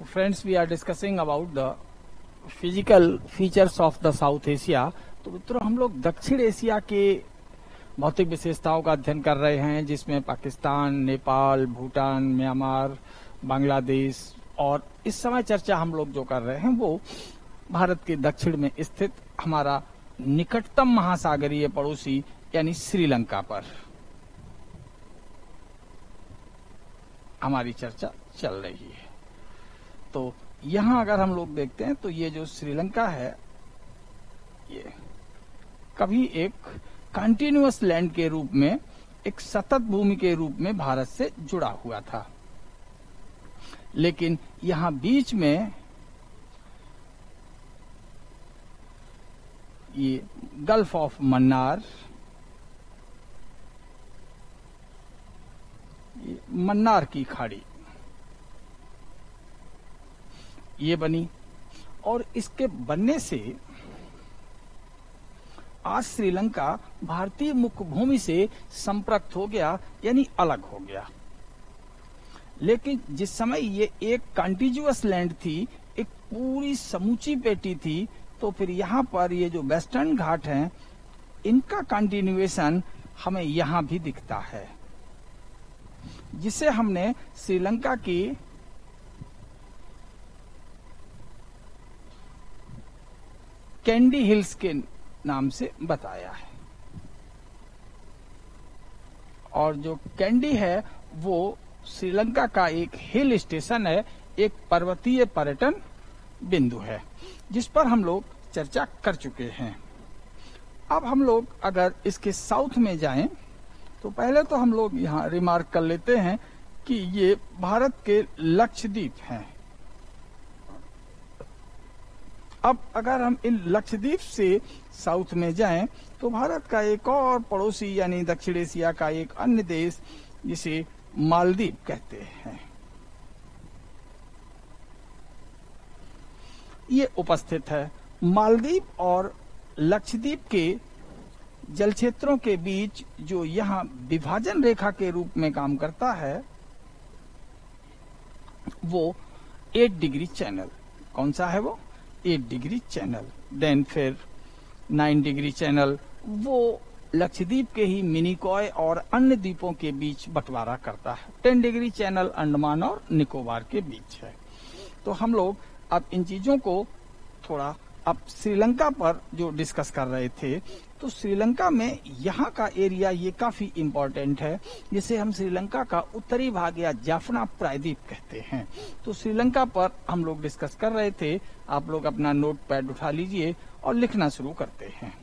Friends, we are discussing about the physical features of the South Asia. तो मित्रों, हम लोग दक्षिण एशिया के भौतिक विशेषताओं का अध्ययन कर रहे हैं, जिसमें पाकिस्तान, नेपाल, भूटान, म्यांमार, बांग्लादेश और इस समय चर्चा हम लोग जो कर रहे हैं वो भारत के दक्षिण में स्थित हमारा निकटतम महासागरीय पड़ोसी यानी श्रीलंका पर हमारी चर्चा चल रही है। तो यहाँ अगर हम लोग देखते हैं तो ये जो श्रीलंका है ये कभी एक कंटिन्यूअस लैंड के रूप में, एक सतत भूमि के रूप में भारत से जुड़ा हुआ था, लेकिन यहाँ बीच में ये गल्फ ऑफ मन्नार, ये मन्नार की खाड़ी ये बनी और इसके बनने से आज श्रीलंका भारतीय मुख्य भूमि से संपृक्त हो गया, यानी अलग हो गया। लेकिन जिस समय ये एक कंटिन्यूअस लैंड थी, एक पूरी समूची पेटी थी, तो फिर यहाँ पर ये जो वेस्टर्न घाट हैं इनका कंटिन्यूएशन हमें यहाँ भी दिखता है, जिसे हमने श्रीलंका की कैंडी हिल्स के नाम से बताया है। और जो कैंडी है वो श्रीलंका का एक हिल स्टेशन है, एक पर्वतीय पर्यटन बिंदु है, जिस पर हम लोग चर्चा कर चुके हैं। अब हम लोग अगर इसके साउथ में जाएं तो पहले तो हम लोग यहाँ रिमार्क कर लेते हैं कि ये भारत के लक्षद्वीप हैं। अब अगर हम इन लक्षद्वीप से साउथ में जाएं तो भारत का एक और पड़ोसी यानी दक्षिण एशिया का एक अन्य देश जिसे मालदीव कहते हैं, ये उपस्थित है। मालदीव और लक्षद्वीप के जल क्षेत्रों के बीच जो यहाँ विभाजन रेखा के रूप में काम करता है वो 8 डिग्री चैनल, कौन सा है वो 8 डिग्री चैनल। देन फिर 9 डिग्री चैनल वो लक्षद्वीप के ही मिनिकॉय और अन्य द्वीपों के बीच बंटवारा करता है। 10 डिग्री चैनल अंडमान और निकोबार के बीच है। तो हम लोग अब इन चीजों को थोड़ा अब श्रीलंका पर जो डिस्कस कर रहे थे, तो श्रीलंका में यहाँ का एरिया ये काफी इम्पोर्टेंट है, जिसे हम श्रीलंका का उत्तरी भाग या जाफना प्रायद्वीप कहते हैं। तो श्रीलंका पर हम लोग डिस्कस कर रहे थे। आप लोग अपना नोट पैड उठा लीजिए और लिखना शुरू करते हैं।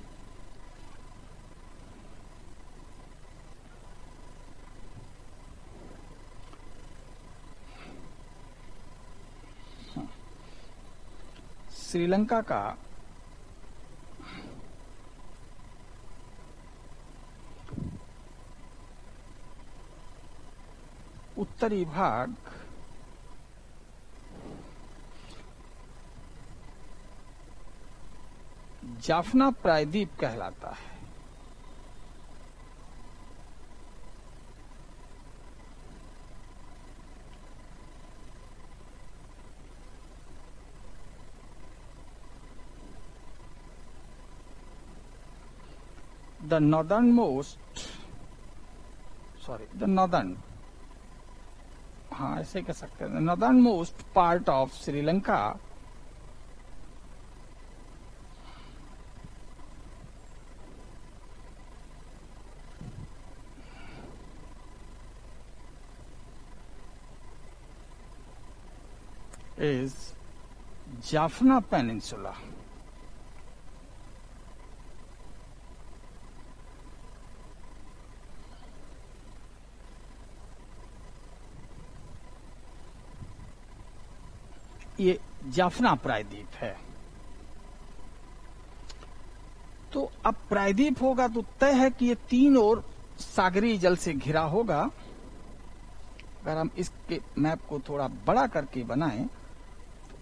श्रीलंका का उत्तरी भाग जाफना प्रायद्वीप कहलाता है। The ऐसे कह सकते हैं, northern most part of Sri Lanka is Jaffna Peninsula. ये जाफना प्रायद्वीप है। तो अब प्रायद्वीप होगा तो तय है कि ये तीन ओर सागरीय जल से घिरा होगा। अगर हम इसके मैप को थोड़ा बड़ा करके बनाएं तो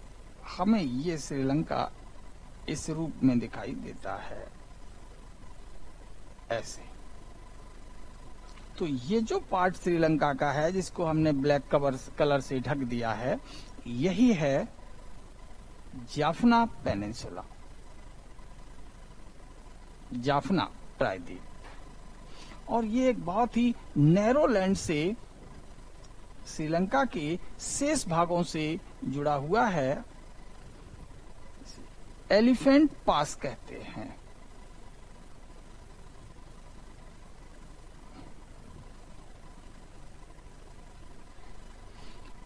हमें ये श्रीलंका इस रूप में दिखाई देता है, ऐसे। तो ये जो पार्ट श्रीलंका का है जिसको हमने ब्लैक कलर से ढक दिया है, यही है जाफना पेनिनसुला, जाफना प्रायद्वीप। और ये एक बहुत ही नैरो लैंड से श्रीलंका के शेष भागों से जुड़ा हुआ है। एलिफेंट पास कहते हैं।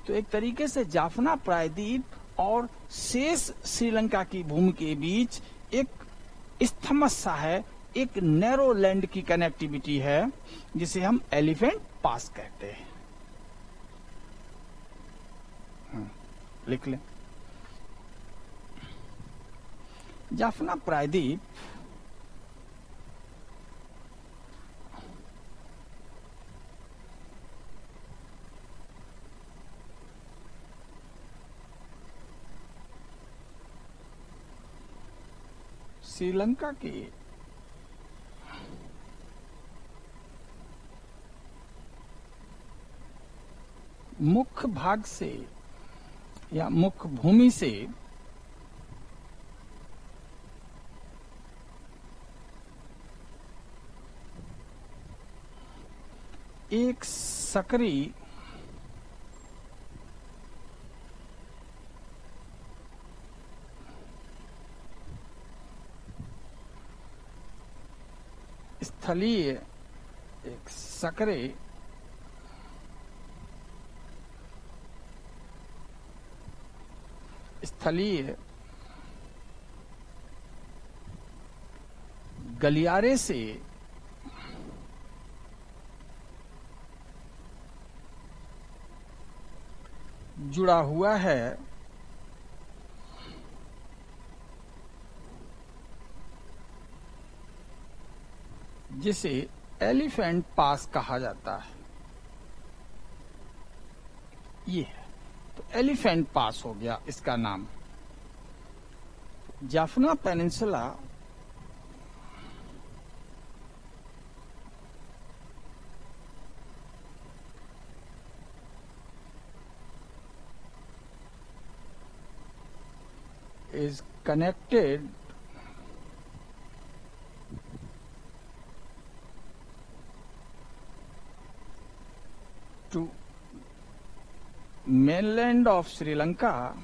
तो एक तरीके से जाफना प्रायद्वीप और शेष श्रीलंका की भूमि के बीच एक स्थमस सा है, एक नैरो लैंड की कनेक्टिविटी है, जिसे हम एलिफेंट पास कहते हैं। लिख लें। जाफना प्रायद्वीप श्रीलंका के मुख्य भाग से या मुख्य भूमि से एक सक्रिय स्थलीय, एक सक्रिय स्थलीय गलियारे से जुड़ा हुआ है, जिसे एलिफेंट पास कहा जाता है। ये है, तो एलिफेंट पास हो गया इसका नाम। Jaffna peninsula is connected to mainland of Sri Lanka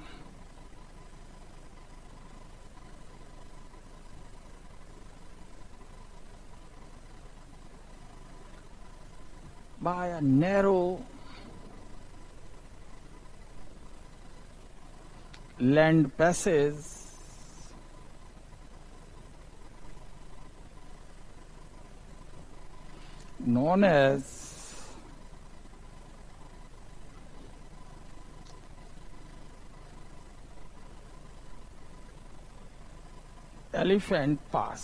by a narrow land passage known as Elephant Pass.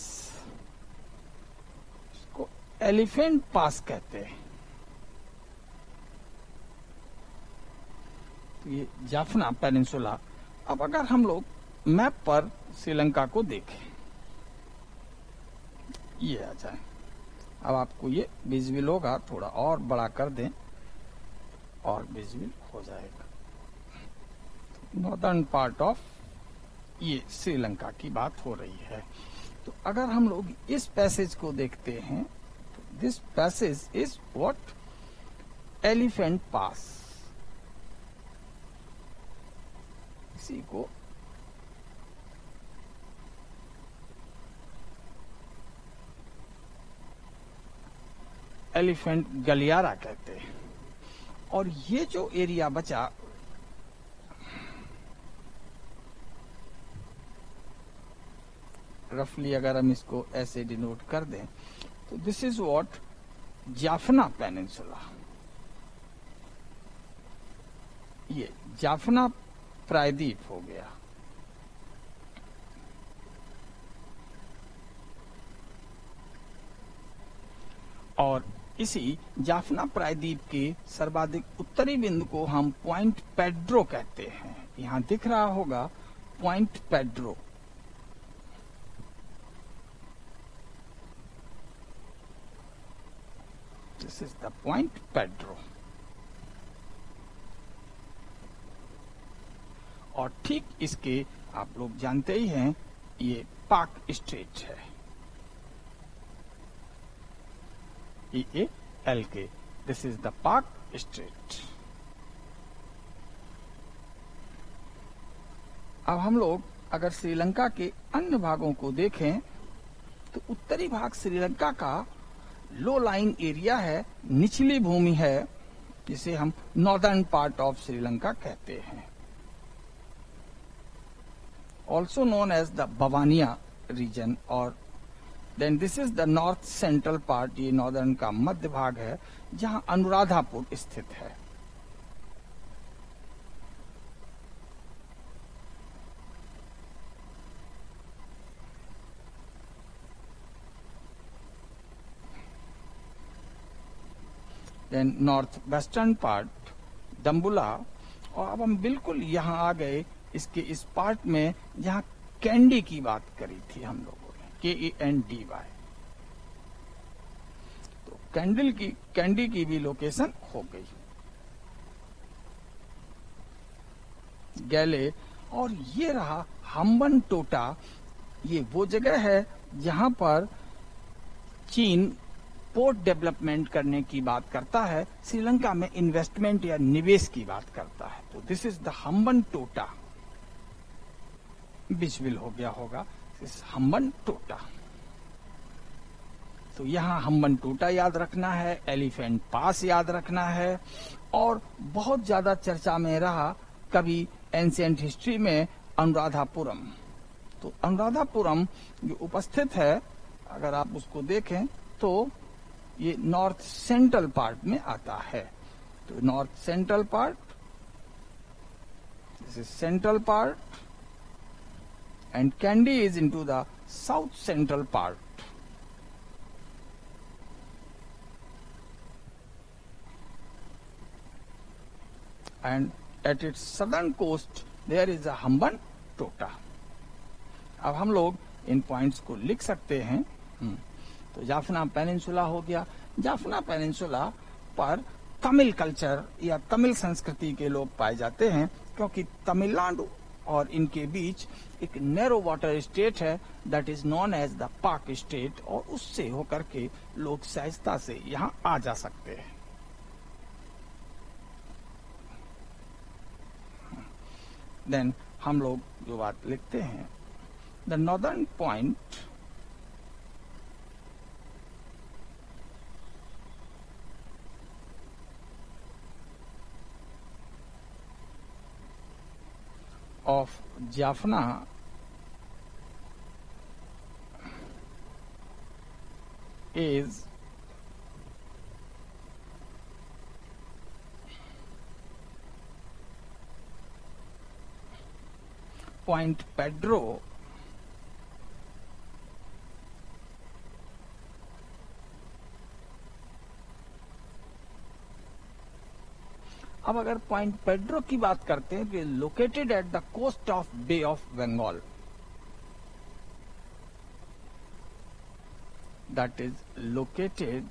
इसको एलिफेंट पास कहते हैं। तो ये जाफना पेनिनसुला। अब अगर हम लोग मैप पर श्रीलंका को देखें, ये आ जाए। अब आपको ये विजुअल होगा, थोड़ा और बड़ा कर दें और विजुअल हो जाएगा। नॉर्दर्न पार्ट ऑफ ये श्रीलंका की बात हो रही है। तो अगर हम लोग इस पैसेज को देखते हैं, तो this passage is what Elephant Pass. इसी को एलिफेंट गलियारा कहते हैं। और ये जो एरिया बचा, रफली अगर हम इसको ऐसे डिनोट कर दें, तो this is what Jaffna peninsula. ये जाफना प्रायद्वीप हो गया। और इसी जाफना प्रायद्वीप के सर्वाधिक उत्तरी बिंदु को हम पॉइंट पेड्रो कहते हैं। यहां दिख रहा होगा point Pedro. This is the Point Pedro. और ठीक इसके आप लोग जानते ही हैं, ये पाक स्ट्रेट है, EALK, दिस इज द पाक स्ट्रेट। अब हम लोग अगर श्रीलंका के अन्य भागों को देखें तो उत्तरी भाग श्रीलंका का लो लाइन एरिया है, निचली भूमि है, जिसे हम नॉर्दर्न पार्ट ऑफ श्रीलंका कहते हैं, also known as the Vavuniya region. और then this is the north central part, ये नॉर्दर्न का मध्य भाग है जहां अनुराधापुर स्थित है। Then north western part Dambulla. और अब हम बिल्कुल यहाँ आ गए इसके इस पार्ट में जहाँ कैंडी की बात करी थी हम लोगों ने, KANDY। तो कैंडी की भी लोकेशन हो गई, गैले। और ये रहा हम्बन टोटा, ये वो जगह है जहां पर चीन पोर्ट डेवलपमेंट करने की बात करता है, श्रीलंका में इन्वेस्टमेंट या निवेश की बात करता है। तो दिस इज द हम्बन टोटा, विजुअल हो गया होगा, इस हम्बन टोटा। तो यहाँ हम्बन टोटा याद रखना है, एलिफेंट पास याद रखना है, और बहुत ज्यादा चर्चा में रहा कभी एंशिएंट हिस्ट्री में अनुराधापुरम। तो अनुराधापुरम जो उपस्थित है, अगर आप उसको देखें तो ये नॉर्थ सेंट्रल पार्ट में आता है। तो north central part, this is central part, and Kandy is into the south central part. And at its southern coast there is a Hambantota. अब हम लोग इन पॉइंट्स को लिख सकते हैं। तो जाफना पेनिनसुला हो गया। जाफना पेनिनसुला पर तमिल कल्चर या तमिल संस्कृति के लोग पाए जाते हैं, क्योंकि तमिलनाडु और इनके बीच एक नैरो वाटर स्टेट है, that is known as the Palk strait, और उससे होकर के लोग सहजता से यहाँ आ जा सकते हैं। देन हम लोग जो बात लिखते हैं, the northern point of Jaffna is Point Pedro, अब अगर पॉइंट पेड्रो की बात करते हैं तो located at the coast of bay of Bengal, that is located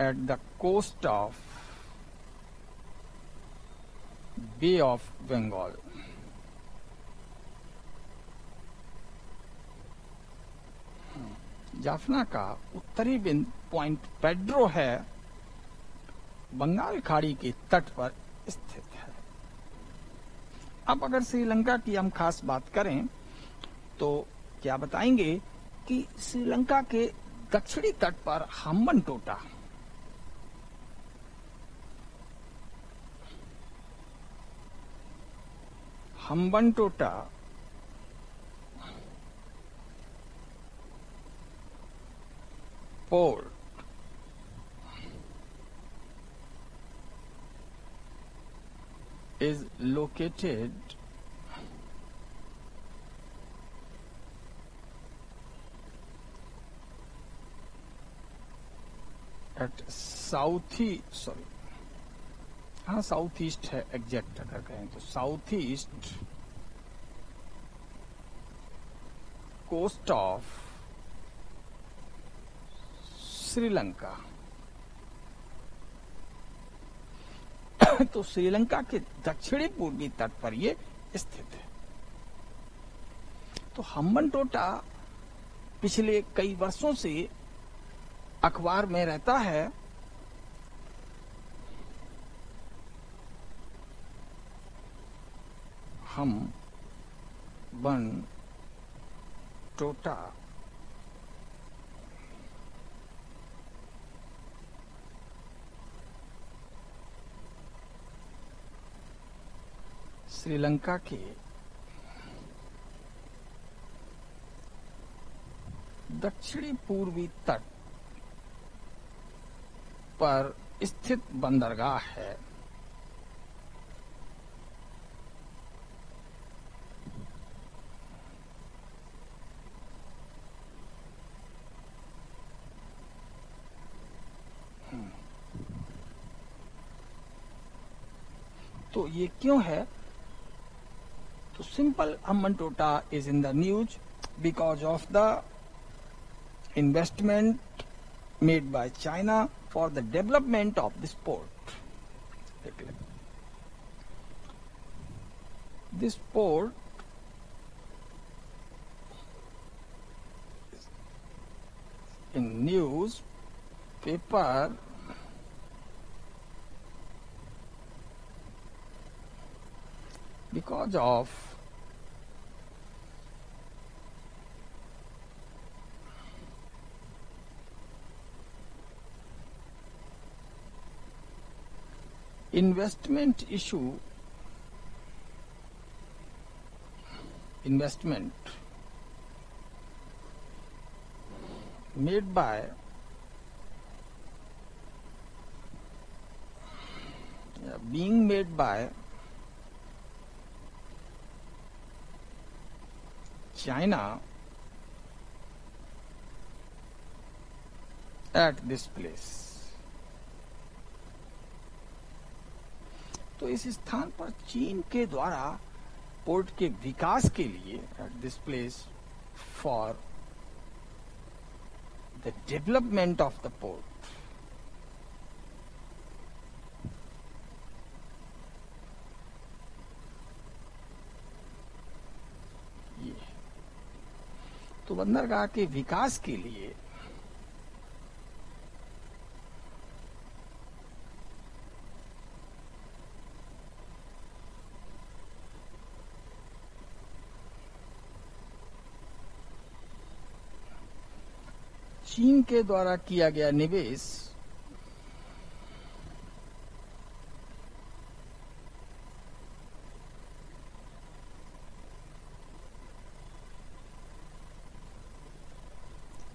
at the coast of bay of Bengal. Jaffna का उत्तरी बिंदु पॉइंट पेड्रो है, बंगाल खाड़ी के तट पर स्थित है। अब अगर श्रीलंका की हम खास बात करें तो क्या बताएंगे कि श्रीलंका के दक्षिणी तट पर हम्बन टोटा, हम्बन टोटा port is located at south east है एग्जैक्ट अगर कहें तो south east coast of Sri Lanka. तो श्रीलंका के दक्षिणी पूर्वी तट पर ये स्थित है। तो हम्बनटोटा पिछले कई वर्षों से अखबार में रहता है। हम्बनटोटा श्रीलंका के दक्षिणी पूर्वी तट पर स्थित बंदरगाह है। तो ये क्यों है? तो simple, Hambantota is in the news because of the investment made by China for the development of this port. This port in newspaper because of investment made by being made by China at this place. तो इस स्थान पर चीन के द्वारा port के विकास के लिए at this place for the development of the port, ये तो बंदरगाह के विकास के लिए चीन के द्वारा किया गया निवेश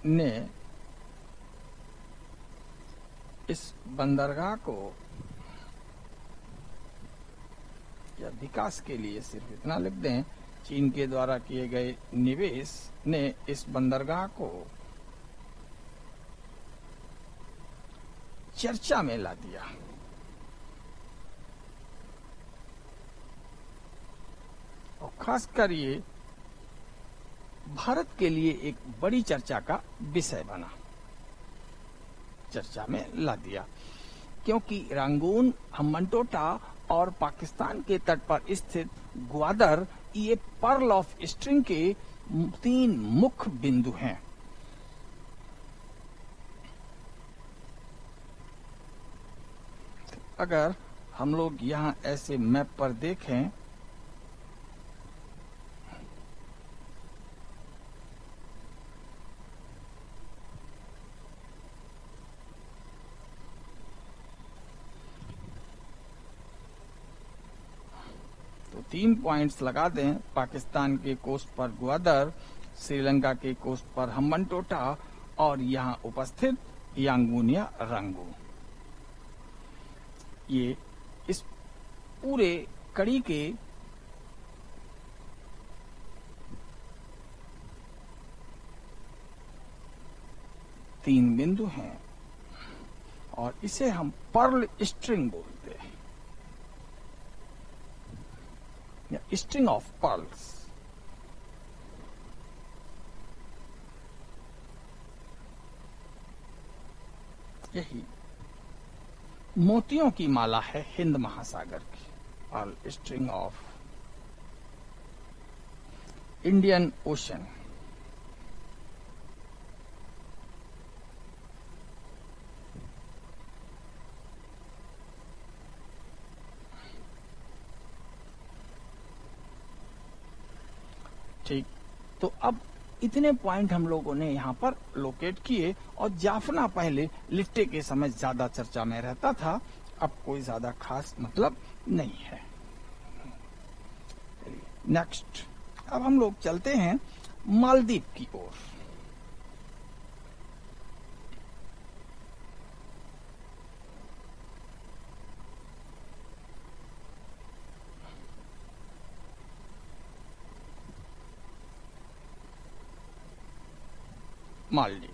ने इस बंदरगाह को या विकास के लिए, सिर्फ इतना लिख दें, चीन के द्वारा किए गए निवेश ने इस बंदरगाह को चर्चा में ला दिया। और खासकर ये भारत के लिए एक बड़ी चर्चा का विषय बना, चर्चा में ला दिया, क्योंकि रंगून, हम्बनटोटा और पाकिस्तान के तट पर स्थित ग्वादर ये पर्ल ऑफ स्ट्रिंग के 3 मुख्य बिंदु हैं। अगर हम लोग यहाँ ऐसे मैप पर देखें तो 3 पॉइंट्स लगा दें। पाकिस्तान के कोस्ट पर ग्वादर, श्रीलंका के कोस्ट पर हम्बनटोटा और यहाँ उपस्थित यांगून या रंगून। ये इस पूरे कड़ी के तीन बिंदु हैं और इसे हम पर्ल स्ट्रिंग बोलते हैं या स्ट्रिंग ऑफ पर्ल्स। यही मोतियों की माला है हिंद महासागर की, all string of Indian ocean. ठीक, तो अब इतने पॉइंट हम लोगों ने यहाँ पर लोकेट किए, और जाफना पहले लिट्टे के समय ज्यादा चर्चा में रहता था, अब कोई ज्यादा खास मतलब नहीं है। नेक्स्ट, अब हम लोग चलते हैं मालदीव की ओर। मालदीव,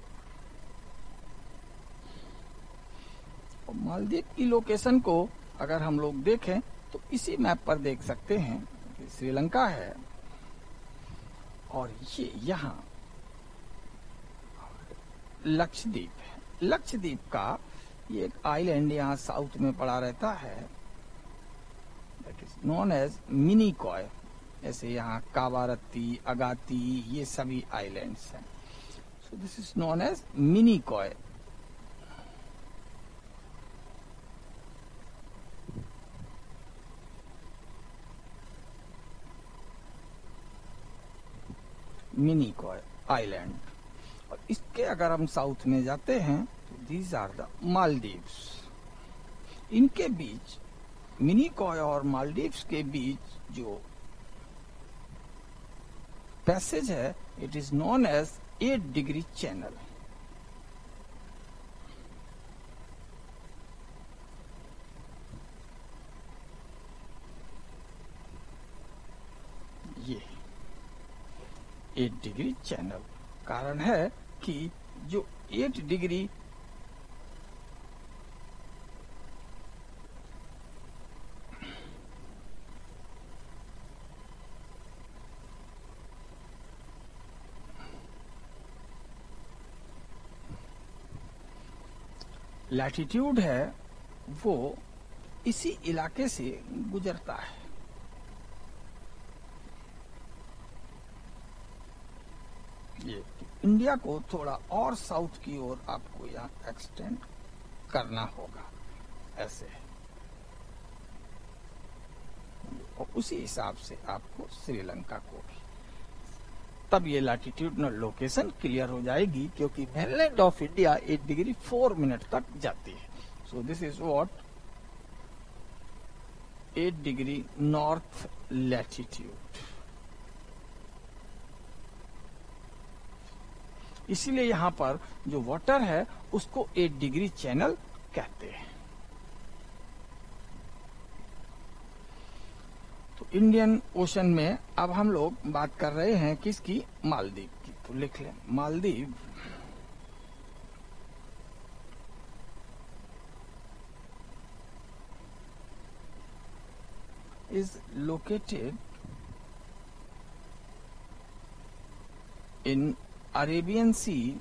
मालदीव की लोकेशन को अगर हम लोग देखें तो इसी मैप पर देख सकते हैं कि श्रीलंका है, और ये यहाँ लक्षद्वीप है। लक्षद्वीप का ये एक आइलैंड यहाँ साउथ में पड़ा रहता है, that is known as Minicoy. ऐसे यहाँ कावारत्ती, अगाती, ये सभी आइलैंड्स हैं। So this is known as Minicoy. Minicoy island, और इसके अगर हम साउथ में जाते हैं तो दीज आर द मालदीव्स। इनके बीच, मिनिकॉय और मालदीव्स के बीच जो पैसेज है, it is known as 8 degree channel. ये 8 डिग्री चैनल कारण है कि जो 8 डिग्री लैटिट्यूड है, वो इसी इलाके से गुजरता है। ये इंडिया को थोड़ा और साउथ की ओर आपको यहाँ एक्सटेंड करना होगा, ऐसे, और उसी हिसाब से आपको श्रीलंका को भी, तब ये लैटिट्यूडनल लोकेशन क्लियर हो जाएगी, क्योंकि mainland of India 8 degree 4 minute तक जाती है। सो this is what 8 degree north latitude. इसीलिए यहाँ पर जो वाटर है उसको 8 डिग्री चैनल कहते हैं। तो इंडियन ओशन में अब हम लोग बात कर रहे हैं किसकी? मालदीव की। तो लिख लें, Maldives is located in Arabian Sea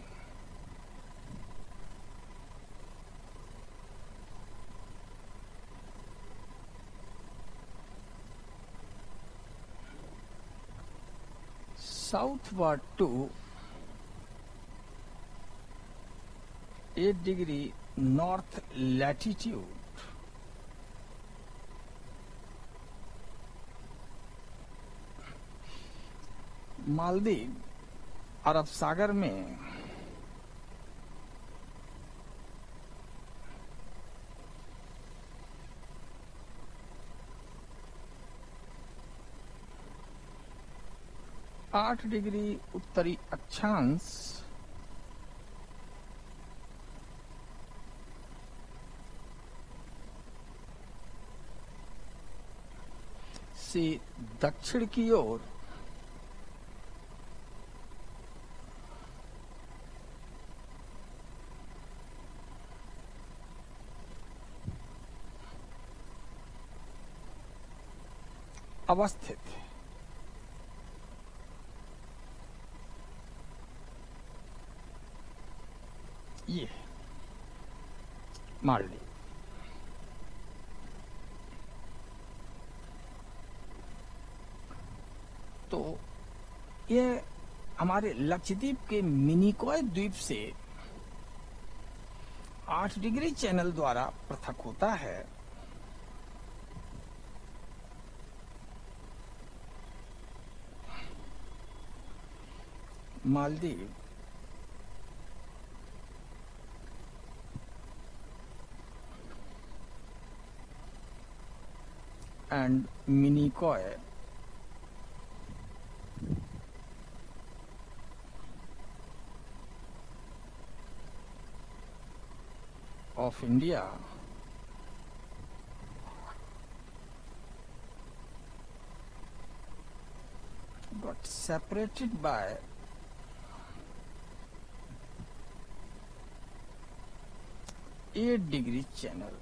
southward to 8 degree north latitude. Maldives अरब सागर में आठ डिग्री उत्तरी अक्षांश से दक्षिण की ओर अवस्थित है। ये मालदीव। ये हमारे लक्षद्वीप के मिनिकॉय द्वीप से 8 डिग्री चैनल द्वारा पृथक होता है। Maldives and Minicoy of India got separated by 8 degree channel.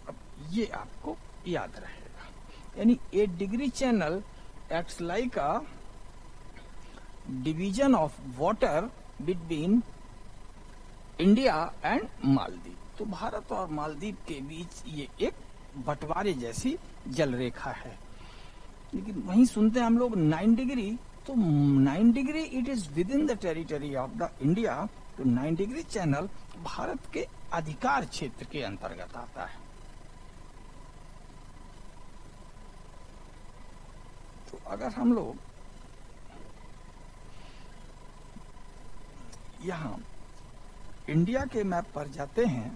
अब ये आपको याद रहेगा, यानी 8 degree channel acts like a division of water between India and Maldives. तो भारत और मालदीव के बीच ये एक बंटवारे जैसी जल रेखा है। लेकिन वहीं सुनते हैं हम लोग 9 डिग्री, तो 9 degree it is with in the territory of the India. तो 9 डिग्री चैनल भारत के अधिकार क्षेत्र के अंतर्गत आता है। तो अगर हम लोग यहां इंडिया के मैप पर जाते हैं,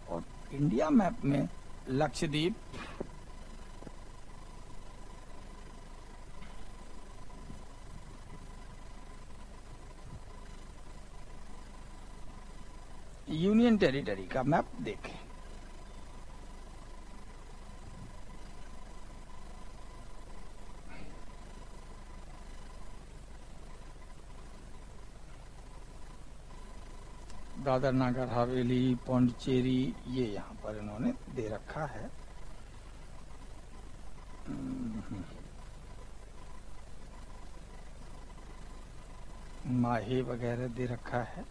और इंडिया मैप में लक्षद्वीप, यूनियन टेरिटरी का मैप देखें, दादर नागर हवेली, पौंडीचेरी, ये यहाँ पर इन्होंने दे रखा है। माहे वगैरह दे रखा है,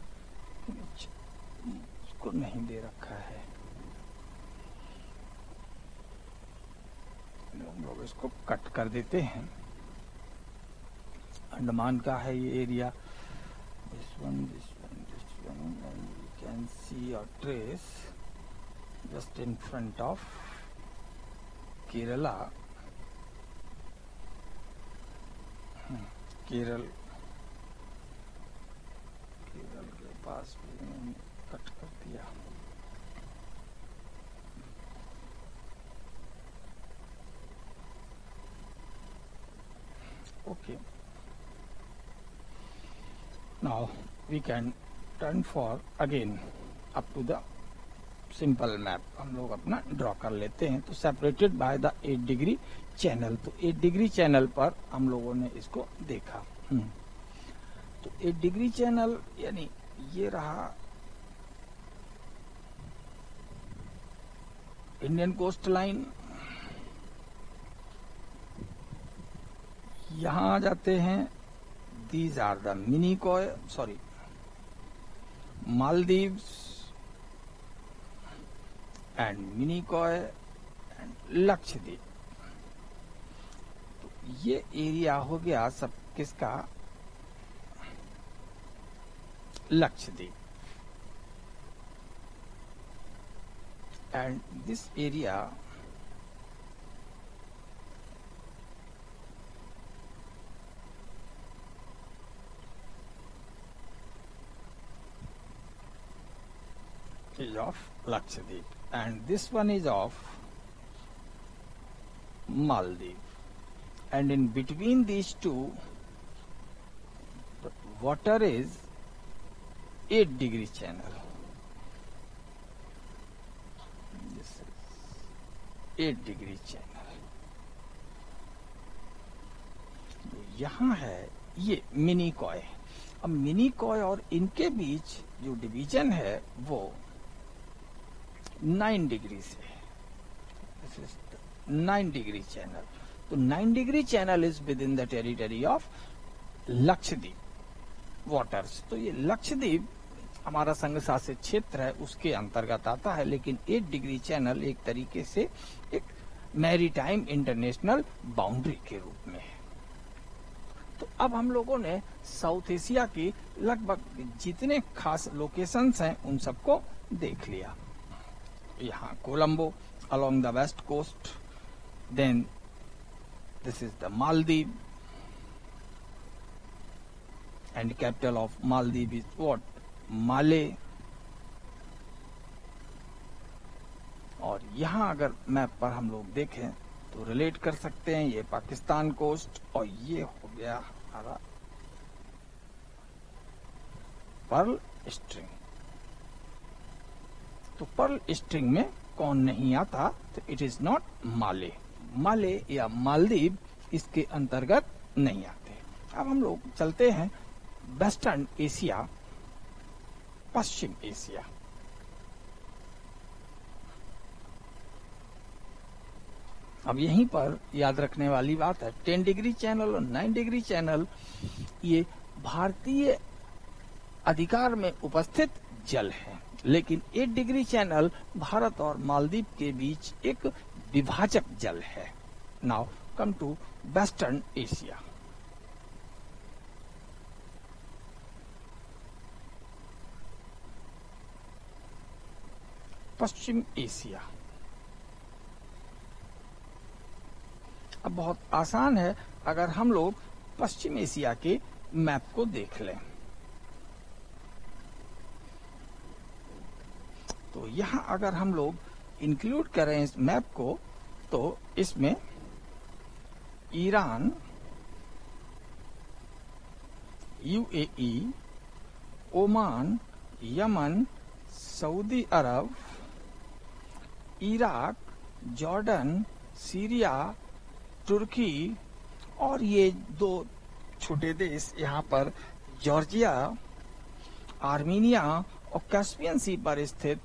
इसको नहीं दे रखा है। हम लोग इसको कट कर देते हैं। अंडमान का है ये area. this one, and you can see or trace just in front of Kerala. Kerala के पास भी मैंने कट कर दिया। Okay. Now we can turn for again up to the simple map। हम लोग अपना ड्रॉ कर लेते हैं। तो separated by the 8 degree channel. तो 8 डिग्री चैनल पर हम लोगों ने इसको देखा। तो 8 डिग्री चैनल यानी ये रहा इंडियन कोस्ट लाइन। यहां आ जाते हैं, these are the Minicoy, sorry Maldives and Minicoy and Lakshadweep. तो ये एरिया हो गया सब किसका, Lakshadweep. And this area is of Lakshadweep, and this one is of Maldives, and in between these two the water is 8 degree channel. This is 8 degree channel. यहाँ है ये मिनिकॉय। अब मिनिकॉय और इनके बीच जो डिवीजन है वो 9 डिग्री से, 9 डिग्री चैनल। तो 9 degree channel is with in the territory of Lakshadweep waters. तो ये लक्षद्वीप हमारा संघ शासित क्षेत्र है उसके अंतर्गत आता है, लेकिन 8 डिग्री चैनल एक तरीके से एक मैरीटाइम इंटरनेशनल बाउंड्री के रूप में है। तो अब हम लोगों ने साउथ एशिया की लगभग जितने खास लोकेशंस हैं उन सबको देख लिया। यहाँ Colombo along the west coast, then this is the Maldives, and capital of Maldives is what? माले। और यहाँ अगर मैप पर हम लोग देखें तो रिलेट कर सकते हैं, ये पाकिस्तान कोस्ट और ये हो गया हमारा पर्ल स्ट्रिंग। तो पर्ल स्ट्रिंग में कौन नहीं आता? तो इट इज नॉट माले। माले या मालदीव इसके अंतर्गत नहीं आते। अब हम लोग चलते हैं वेस्टर्न एशिया, पश्चिम एशिया। अब यहीं पर याद रखने वाली बात है, 10 डिग्री चैनल और 9 डिग्री चैनल ये भारतीय अधिकार में उपस्थित जल है, लेकिन 8 डिग्री चैनल भारत और मालदीव के बीच एक विभाजक जल है। Now come to western Asia. पश्चिम एशिया अब बहुत आसान है अगर हम लोग पश्चिम एशिया के मैप को देख लें। तो यहाँ अगर हम लोग इंक्लूड करें इस मैप को तो इसमें Iran, UAE, Oman, Yemen, Saudi Arab, Iraq, Jordan, Syria, तुर्की और ये 2 छोटे देश यहाँ पर जॉर्जिया, आर्मीनिया और कैस्पियन सी पर स्थित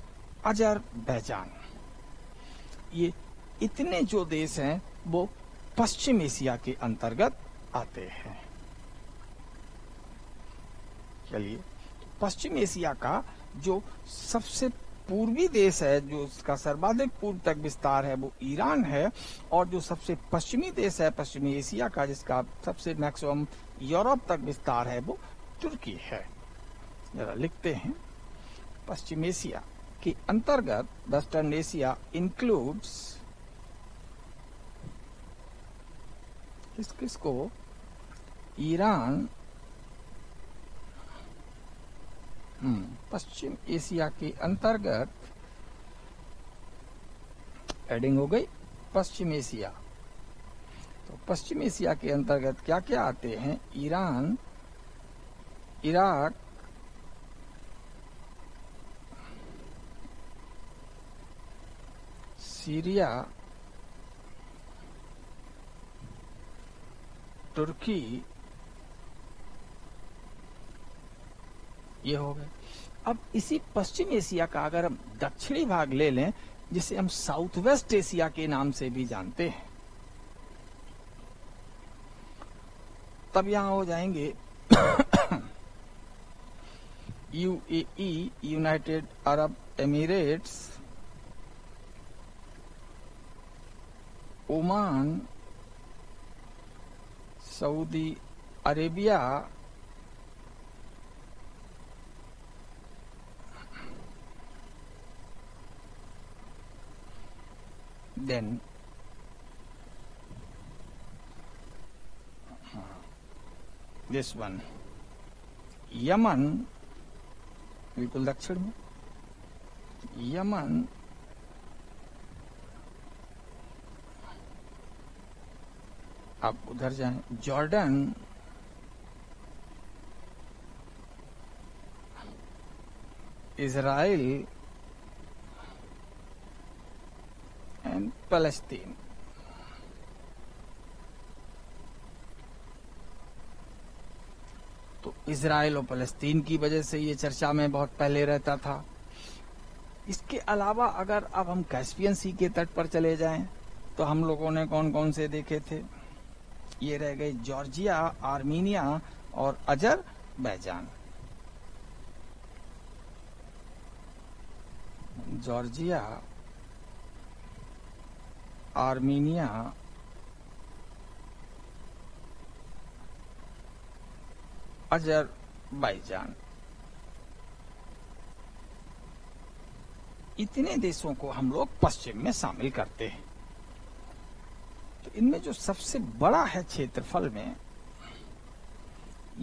अजरबैजान, ये इतने जो देश हैं वो पश्चिम एशिया के अंतर्गत आते हैं। चलिए, पश्चिम एशिया का जो सबसे पूर्वी देश है, जो उसका सर्वाधिक पूर्व तक विस्तार है, वो ईरान है, और जो सबसे पश्चिमी देश है पश्चिमी एशिया का, जिसका सबसे मैक्सिमम यूरोप तक विस्तार है, वो तुर्की है। जरा लिखते हैं, पश्चिम एशिया के अंतर्गत वेस्टर्न एशिया इंक्लूड्स किसको? ईरान, पश्चिम एशिया के अंतर्गत एडिंग हो गई पश्चिम एशिया। तो पश्चिम एशिया के अंतर्गत क्या क्या आते हैं? ईरान, इराक, सीरिया, तुर्की, ये हो गए। अब इसी पश्चिम एशिया का अगर हम दक्षिणी भाग ले लें, जिसे हम साउथ वेस्ट एशिया के नाम से भी जानते हैं, तब यहां हो जाएंगे UAE, United Arab Emirates, Oman, Saudi Arabia, then this one Yemen, बिल्कुल दक्षिण में यमन, आप उधर जाएं, जॉर्डन, इजराइल एंड पैलेस्टीन। तो इजराइल और पैलेस्तीन की वजह से ये चर्चा में बहुत पहले रहता था। इसके अलावा अगर अब हम कैस्पियन सी के तट पर चले जाएं तो हम लोगों ने कौन कौन से देखे थे? ये रह गए जॉर्जिया, आर्मीनिया और अजरबैजान। जॉर्जिया, आर्मीनिया, अजरबैजान, इतने देशों को हम लोग पश्चिम में शामिल करते हैं। तो इनमें जो सबसे बड़ा है क्षेत्रफल में,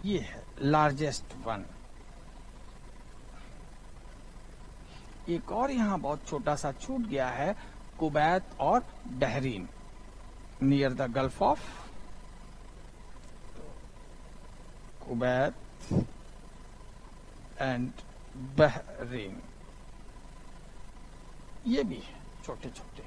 ये है लार्जेस्ट वन। एक और यहां बहुत छोटा सा छूट गया है, कुवैत और Bahrain, near the gulf of, Kuwait and Bahrain, ये भी है छोटे छोटे।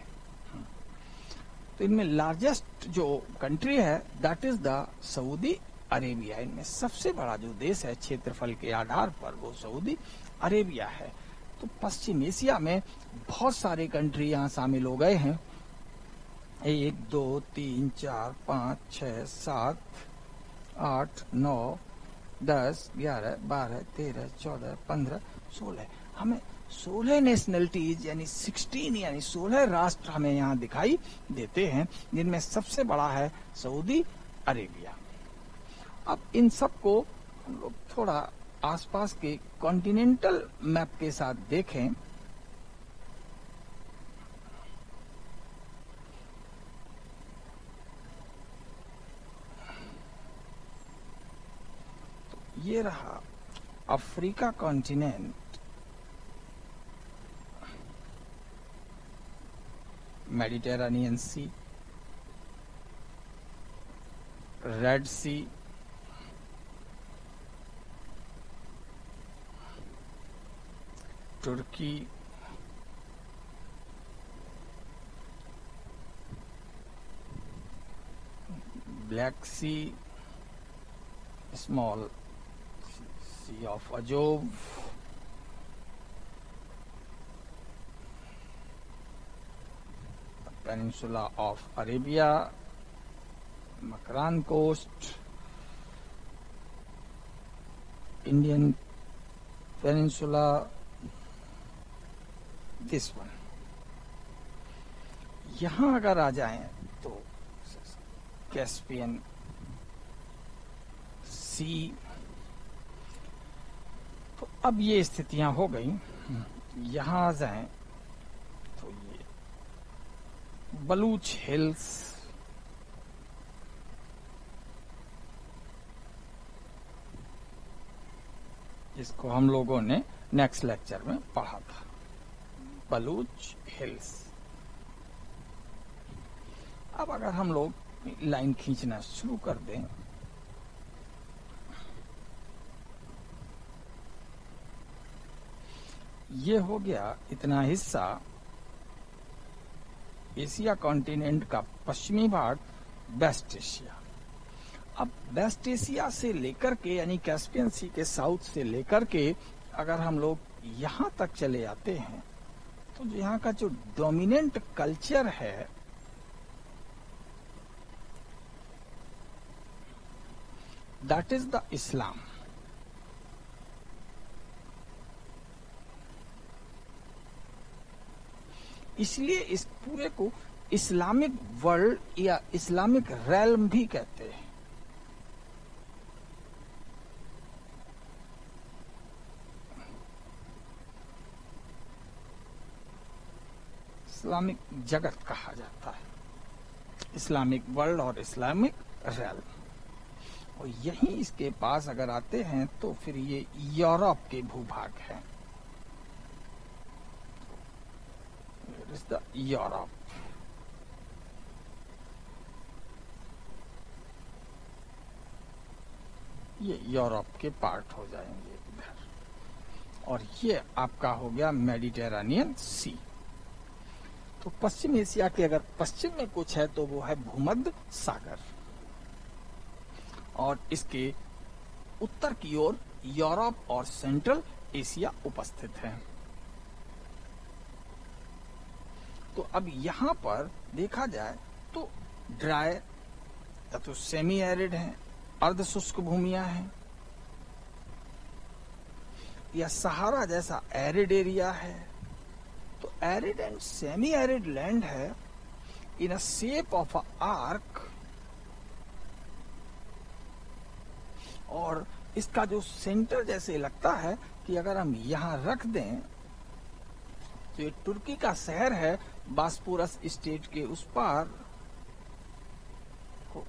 तो इनमें लार्जेस्ट जो कंट्री है that is the Saudi Arabia. इनमें सबसे बड़ा जो देश है क्षेत्रफल के आधार पर वो सऊदी अरेबिया है। तो पश्चिम एशिया में बहुत सारे कंट्री यहाँ शामिल हो गए हैं। 1 2 3 4 5 6 7 8 9 10 11 12 13 14 15 16, हमें 16 नेशनलिटीज यानी 16 यानी 16 राष्ट्र हमें यहाँ दिखाई देते हैं, जिनमें सबसे बड़ा है सऊदी अरेबिया। अब इन सबको हम लोग थोड़ा आसपास के कॉन्टिनेंटल मैप के साथ देखें तो ये रहा Africa continent, Mediterranean Sea, Red Sea, Turkey, Black Sea, small Sea of Azov, peninsula of Arabia, Makran coast, Indian peninsula, this one. यहां अगर आ जाएं तो कैस्पियन सी। तो अब ये स्थितियां हो गई। यहां आ जाएं तो ये बलूच हिल्स, जिसको हम लोगों ने नेक्स्ट लेक्चर में पढ़ा था, बलूच हिल्स। अब अगर हम लोग लाइन खींचना शुरू कर दें, ये हो गया इतना हिस्सा एशिया कॉन्टिनेंट का पश्चिमी भाग, वेस्ट एशिया। अब वेस्ट एशिया से लेकर के यानी कैस्पियन सी के साउथ से लेकर के अगर हम लोग यहां तक चले आते हैं तो यहाँ का जो डोमिनेंट कल्चर है दैट इज द इस्लाम। इसलिए इस पूरे को इस्लामिक वर्ल्ड या इस्लामिक रेल्म भी कहते हैं। इस्लामिक जगत कहा जाता है, इस्लामिक वर्ल्ड और इस्लामिक रेल्म। और यहीं इसके पास अगर आते हैं तो फिर ये यूरोप के भूभाग हैं, यूरोप। ये यूरोप के पार्ट हो जाएंगे इधर, और ये आपका हो गया मेडिटेरेनियन सी। तो पश्चिम एशिया के अगर पश्चिम में कुछ है तो वो है भूमध्य सागर, और इसके उत्तर की ओर यूरोप और सेंट्रल एशिया उपस्थित है। तो अब यहां पर देखा जाए तो ड्राई या तो सेमी एरिड है, अर्ध शुष्क भूमियां हैं, या सहारा जैसा एरिड एरिया है, तो arid and semi arid land है in a shape of a arc, और इसका जो सेंटर जैसे लगता है कि अगर हम यहां रख दें तो ये तुर्की का शहर है, बास्पोरस स्टेट के उस पार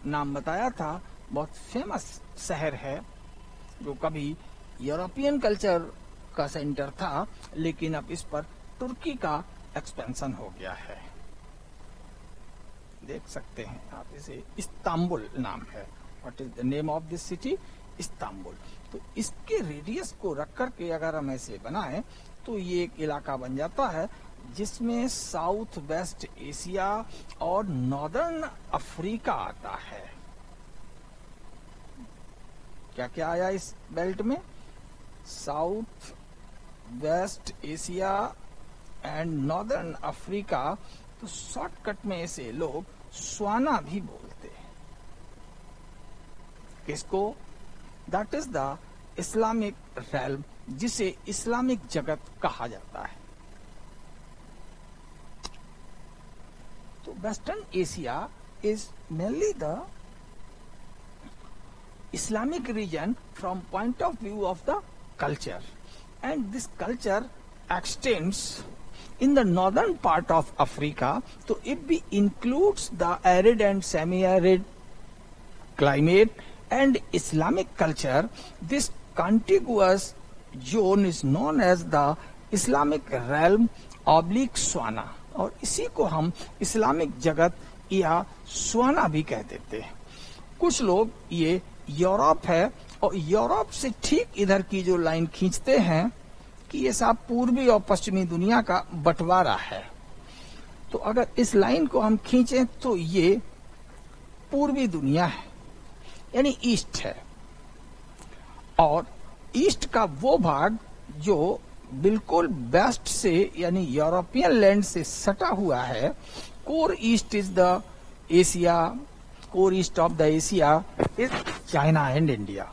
नाम बताया था, बहुत फेमस शहर है जो कभी यूरोपियन कल्चर का सेंटर था, लेकिन अब इस पर तुर्की का एक्सपेंशन हो गया है। देख सकते हैं आप इसे, इस्तांबुल नाम है। What is the name of this city? Istanbul. तो इसके रेडियस को रख करके अगर हम ऐसे बनाएं तो ये एक इलाका बन जाता है जिसमें साउथ वेस्ट एशिया और नॉर्दर्न अफ्रीका आता है। क्या क्या आया इस बेल्ट में? South West Asia and northern Africa. तो शॉर्टकट में इसे लोग स्वाना भी बोलते हैं। किसको? That is the Islamic realm, जिसे इस्लामिक जगत कहा जाता है। तो western Asia is mainly the Islamic region from point of view of the culture, and this culture extends in the northern part of Africa. So if we includes the arid and semi-arid climate and Islamic culture, this contiguous zone is known as the Islamic realm oblique Swana, और इसी को हम Islamic जगत या sauna भी कह देते हैं। कुछ लोग ये यूरोप है और यूरोप से ठीक इधर की जो लाइन खींचते हैं कि ये सब पूर्वी और पश्चिमी दुनिया का बंटवारा है। तो अगर इस लाइन को हम खींचें तो ये पूर्वी दुनिया है, यानी ईस्ट है, और ईस्ट का वो भाग जो बिल्कुल वेस्ट से यानी यूरोपियन लैंड से सटा हुआ है। Core east is the Asia, core east of the Asia is China and India.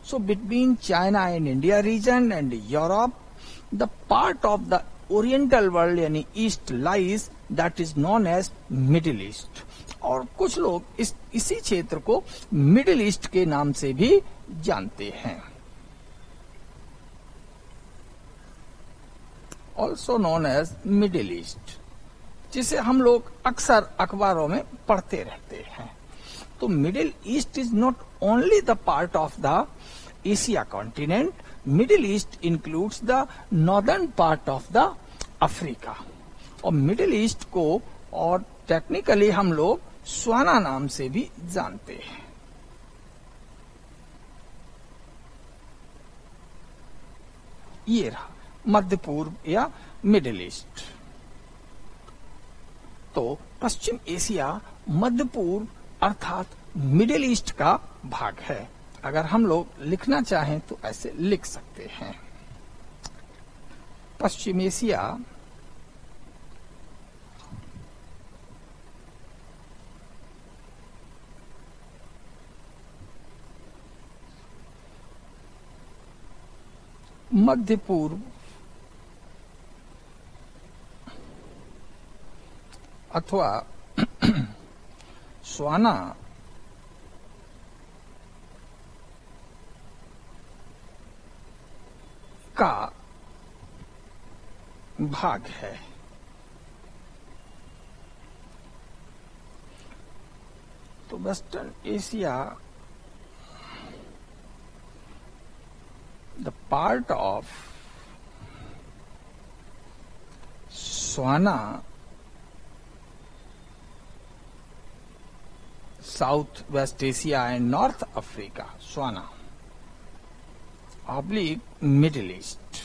So between China and India region and Europe, the part of the Oriental world यानी East lies, that is known as Middle East. और कुछ लोग इसी क्षेत्र को middle east के नाम से भी जानते हैं। Also known as Middle East, जिसे हम लोग अक्सर अखबारों में पढ़ते रहते हैं। तो middle east is not only the part of the Asia continent, middle east includes the northern part of the Africa. और मिडिल ईस्ट को और टेक्निकली हम लोग स्वाना नाम से भी जानते हैं। ये रहा मध्य पूर्व या मिडिल ईस्ट। तो पश्चिम एशिया मध्य पूर्व अर्थात मिडिल ईस्ट का भाग है। अगर हम लोग लिखना चाहें तो ऐसे लिख सकते हैं। पश्चिम एशिया मध्य पूर्व अथवा स्वाना का भाग है। तो western Asia the part of sauna, south West Asia and north Africa, sauna oblique Middle East.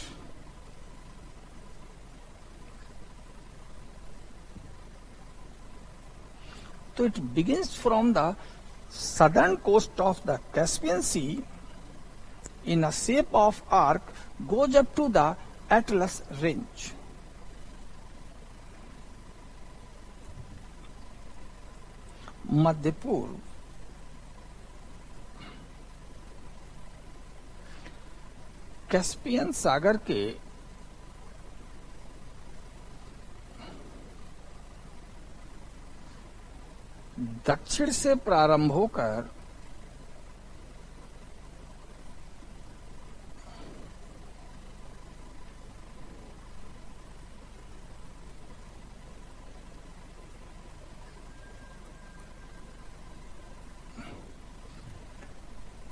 So it begins from the southern coast of the Caspian Sea in a shape of arc, goes up to the Atlas Range. मध्य पूर्व Caspian सागर के दक्षिण से प्रारंभ होकर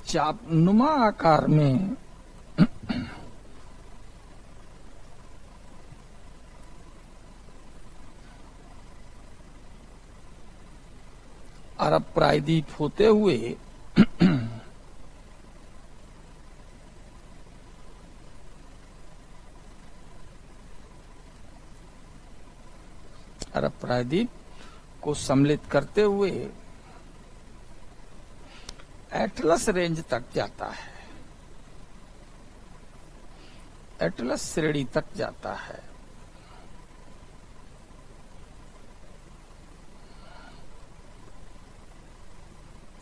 चापनुमा आकार में अरब प्रायद्वीप होते हुए अरब प्रायद्वीप को सम्मिलित करते हुए एटलस रेंज तक जाता है, एटलस श्रेणी तक जाता है।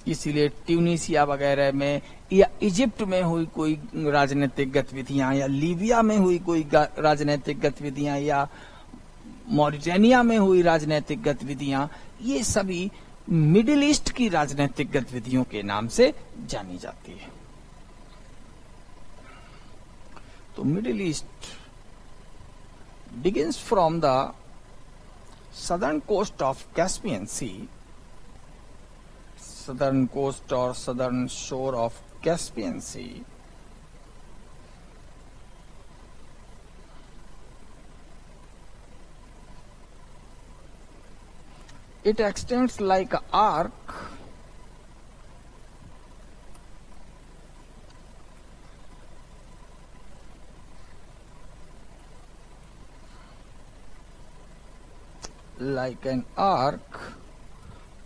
इसीलिए ट्यूनीसिया वगैरह में या इजिप्ट में हुई कोई राजनीतिक गतिविधियां या लीबिया में हुई कोई राजनीतिक गतिविधियां या मॉरिटानिया में हुई राजनीतिक गतिविधियां, ये सभी मिडिल ईस्ट की राजनीतिक गतिविधियों के नाम से जानी जाती है। तो middle east begins from the southern coast of Caspian sea, southern coast or southern shore of Caspian Sea. It extends like an arc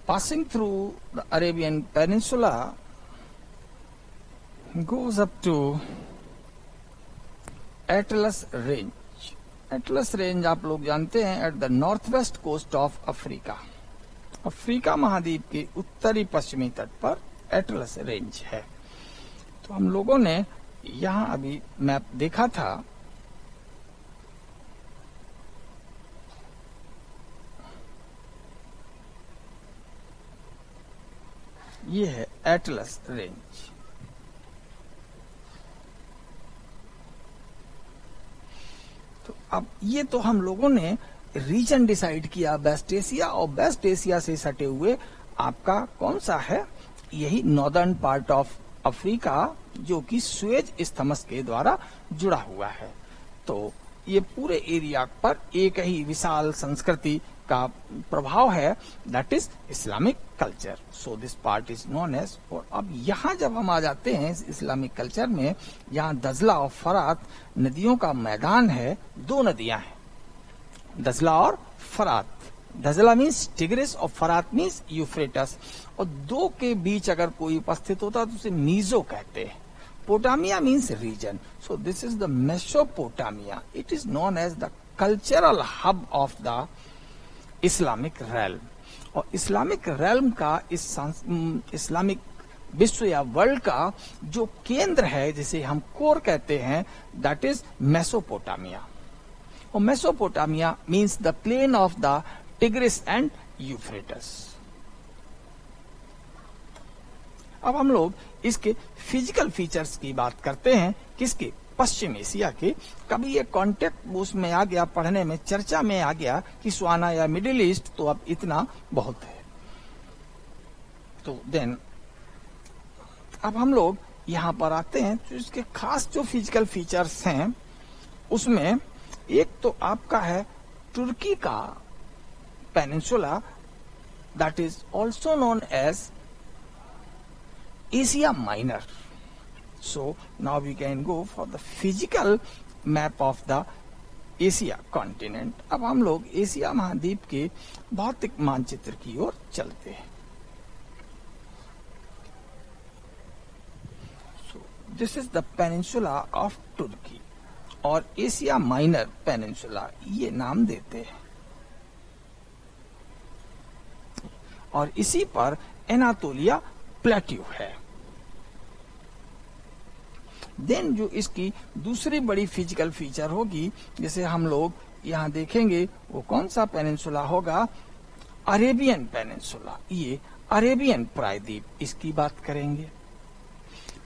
passing through the Arabian Peninsula, goes up to Atlas Range. Atlas Range आप लोग जानते हैं at the north west coast of Africa. Africa महाद्वीप के उत्तरी पश्चिमी तट पर एटलस रेंज है। तो हम लोगों ने यहाँ अभी मैप देखा था, ये है एटलस रेंज। तो अब ये तो हम लोगों ने रीजन डिसाइड किया वेस्ट एशिया, और वेस्ट एशिया से सटे हुए आपका कौन सा है, यही नॉर्दर्न पार्ट ऑफ अफ्रीका, जो कि सुएज स्थमस के द्वारा जुड़ा हुआ है। तो ये पूरे एरिया पर एक ही विशाल संस्कृति का प्रभाव है, that is Islamic culture. So this part is known as. और अब यहाँ जब हम आ जाते हैं इस्लामिक कल्चर में, यहाँ दजला और फरात नदियों का मैदान है। दो नदियां हैं, दजला और फरात। दजला मीन्स टिग्रिस और फरात मीन्स यूफ्रेटस, और दो के बीच अगर कोई उपस्थित होता तो उसे मीजो कहते हैं। Potamia means region, so this is the Mesopotamia. It is known as the cultural hub of the Islamic realm. और इस्लामिक रेल्म का इस्लामिक विश्व या वर्ल्ड का जो केंद्र है, जिसे हम कोर कहते हैं, दैट इज मेसोपोटामिया। और Mesopotamia means the plain of the Tigris and Euphrates. अब हम लोग इसके फिजिकल फीचर्स की बात करते हैं, किसके, पश्चिम एशिया के। कभी ये कॉन्टेक्ट उसमें आ गया, पढ़ने में चर्चा में आ गया कि स्वाना या मिडिल ईस्ट, तो अब इतना बहुत है। तो देन अब हम लोग यहाँ पर आते हैं, तो इसके खास जो फिजिकल फीचर्स हैं उसमें एक तो आपका है तुर्की का peninsula, that is also known as Asia Minor. So now we can go for the physical map of the Asia continent. अब हम लोग एशिया महाद्वीप के भौतिक मानचित्र की ओर चलते हैं। So this is the peninsula of Turkey, और एशिया माइनर पेनिनसुला ये नाम देते हैं। और इसी पर एनातोलिया प्लेट्यू है। देन जो इसकी दूसरी बड़ी फिजिकल फीचर होगी, जैसे हम लोग यहाँ देखेंगे, वो कौन सा पेनिनसुला होगा, अरेबियन पेनिनसुला। ये अरेबियन प्रायद्वीप, इसकी बात करेंगे।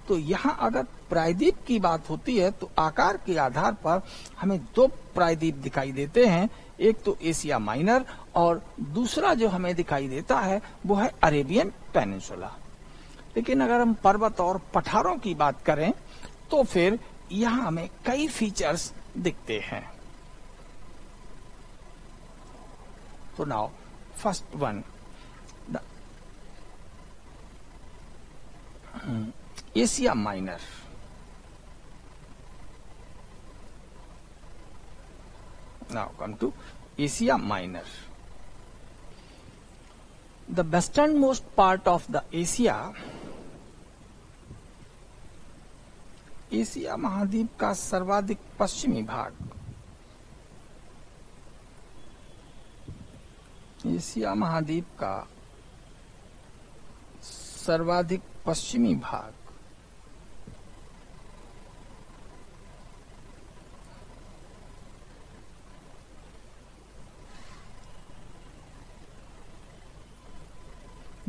तो यहाँ अगर प्रायद्वीप की बात होती है तो आकार के आधार पर हमें दो प्रायद्वीप दिखाई देते हैं, एक तो एशिया माइनर और दूसरा जो हमें दिखाई देता है वो है अरेबियन पेनिनसुला। लेकिन अगर हम पर्वत और पठारों की बात करें तो फिर यहाँ हमें कई फीचर्स दिखते हैं। तो now first one, Asia Minor. Now come to Asia Minor. The westernmost part of the Asia महाद्वीप का सर्वाधिक पश्चिमी भाग, एशिया महाद्वीप का सर्वाधिक पश्चिमी भाग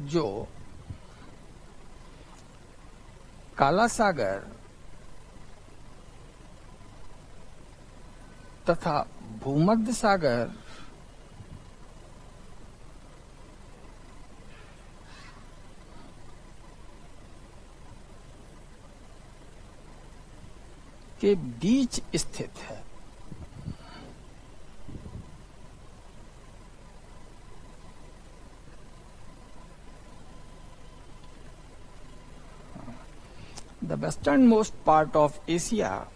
जो काला सागर तथा भूमध्य सागर के बीच स्थित है। The westernmost part of Asia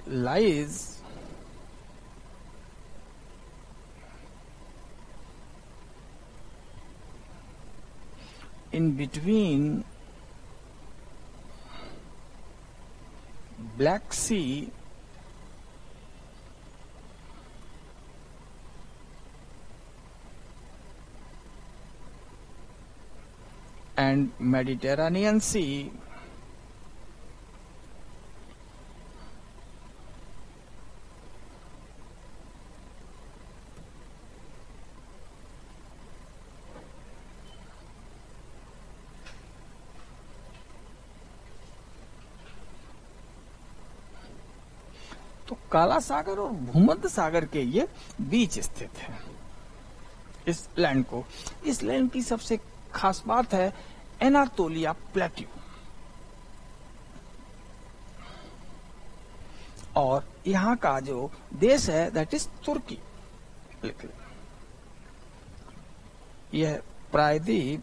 lies in between Black Sea and Mediterranean Sea तो काला सागर और भूमध्य सागर के ये बीच स्थित है। इस लैंड को, इस लैंड की सबसे खास बात है एनातोलिया प्लेट्यू, और यहाँ का जो देश है दैट इज तुर्की। यह प्रायद्वीप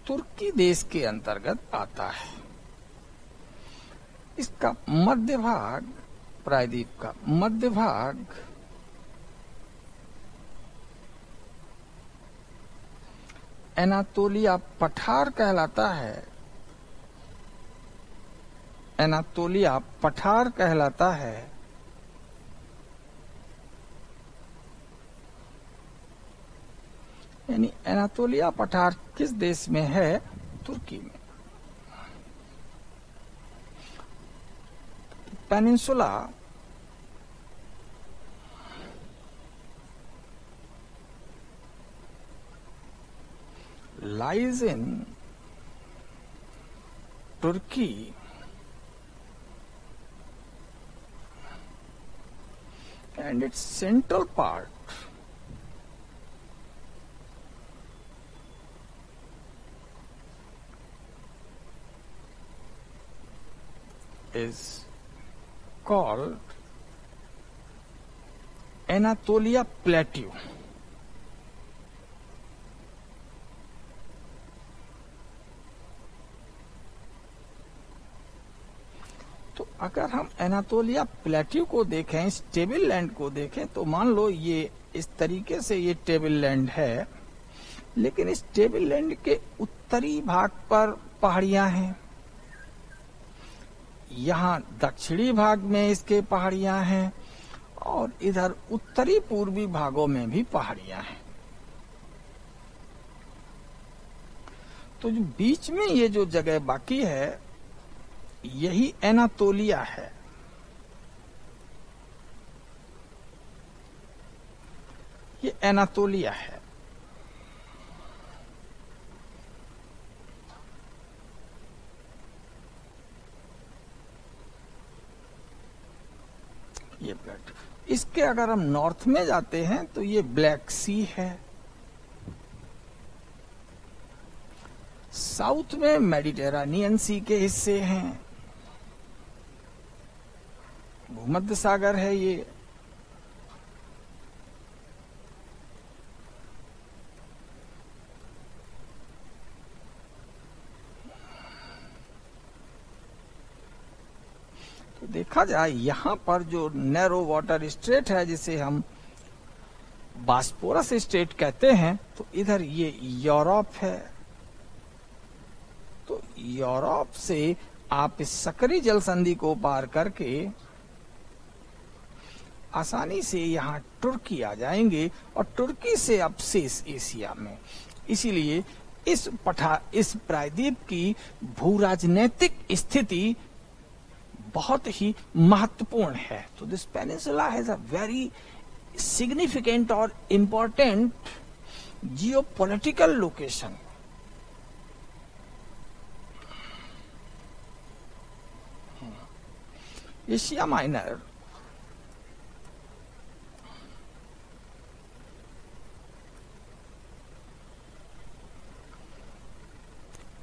तुर्की देश के अंतर्गत आता है। इसका मध्य भाग, प्रायद्वीप का मध्य भाग एनातोलिया पठार कहलाता है। एनातोलिया पठार कहलाता है। यानी एनातोलिया पठार किस देश में है? तुर्की में। Peninsula lies in Turkey and its central part is called Anatolia Plateau. तो अगर हम एनातोलिया प्लेट्यू को देखें, इस टेबल लैंड को देखें, तो मान लो ये इस तरीके से ये टेबल लैंड है, लेकिन इस टेबल लैंड के उत्तरी भाग पर पहाड़ियां हैं यहाँ दक्षिणी भाग में इसके पहाड़ियां हैं और इधर उत्तरी पूर्वी भागों में भी पहाड़ियां हैं। तो जो बीच में ये जो जगह बाकी है यही एनातोलिया है। ये एनातोलिया है। ये प्लेट, इसके अगर हम नॉर्थ में जाते हैं तो ये ब्लैक सी है। साउथ में मेडिटेरेनियन सी के हिस्से हैं, भूमध्य सागर है ये। तो देखा जाए यहां पर जो नैरो वाटर स्ट्रेट है जिसे हम बास्पोरस स्ट्रेट कहते हैं, तो इधर ये यूरोप है। तो यूरोप से आप इस सकरी जल संधि को पार करके आसानी से यहाँ तुर्की आ जाएंगे और तुर्की से अब शेष एशिया में। इसीलिए इस प्रायद्वीप की भूराजनैतिक स्थिति बहुत ही महत्वपूर्ण है। तो this peninsula has a very significant और important geopolitical location. Asia Minor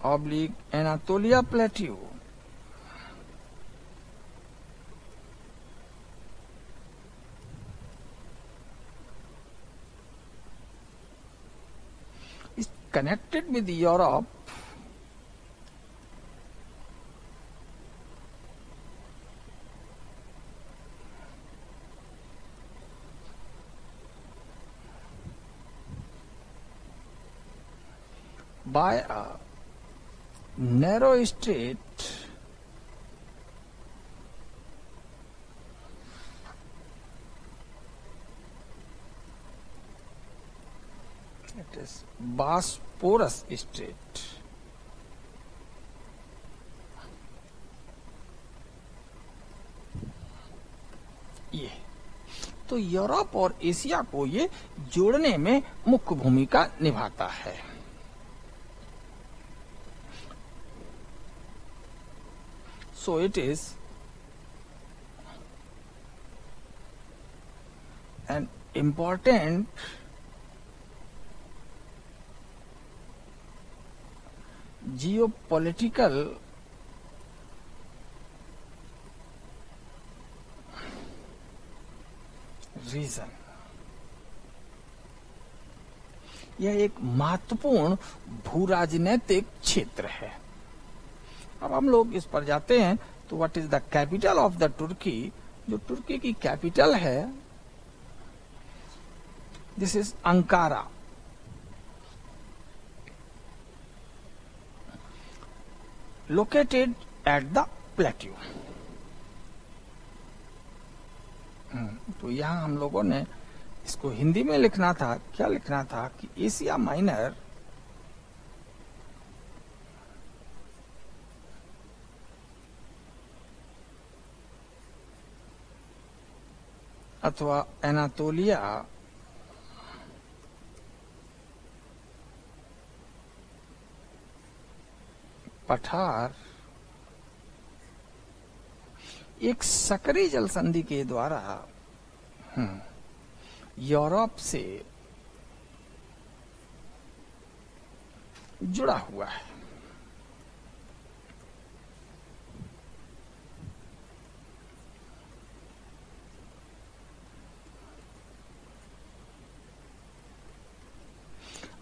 oblique Anatolia plateau is connected with Europe by a narrow strait it is Bosporus Strait। ये तो यूरोप और एशिया को ये जोड़ने में मुख्य भूमिका निभाता है। So it is an important geopolitical region. यह एक महत्वपूर्ण भूराजनैतिक क्षेत्र है। अब हम लोग इस पर जाते हैं तो what is the capital of the Turkey. जो तुर्की की कैपिटल है this is Ankara. Located at the plateau. तो यहां हम लोगों ने इसको हिंदी में लिखना था। क्या लिखना था कि एशिया माइनर अथवा एनातोलिया पठार एक सकरी जल संधि के द्वारा यूरोप से जुड़ा हुआ है।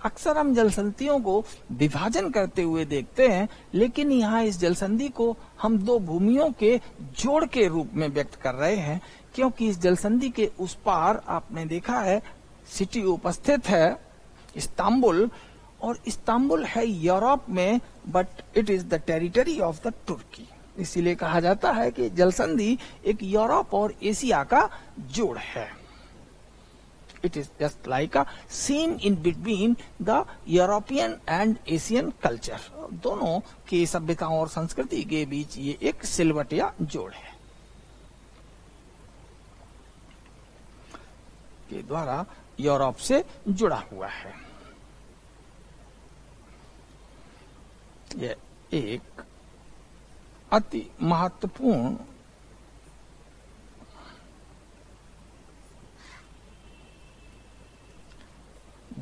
अक्सर हम जलसंधियों को विभाजन करते हुए देखते हैं, लेकिन यहाँ इस जलसंधि को हम दो भूमियों के जोड़ के रूप में व्यक्त कर रहे हैं, क्योंकि इस जलसंधि के उस पार आपने देखा है सिटी उपस्थित है इस्तांबुल, और इस्तांबुल है यूरोप में, but it is the territory of the Turkey. इसीलिए कहा जाता है कि जल संधि एक यूरोप और एशिया का जोड़ है। It is just like a seen in between the European and Asian culture. दोनों की सभ्यताओं और संस्कृति के बीच ये एक सिलवटिया जोड़ है के द्वारा यूरोप से जुड़ा हुआ है। यह एक अति महत्वपूर्ण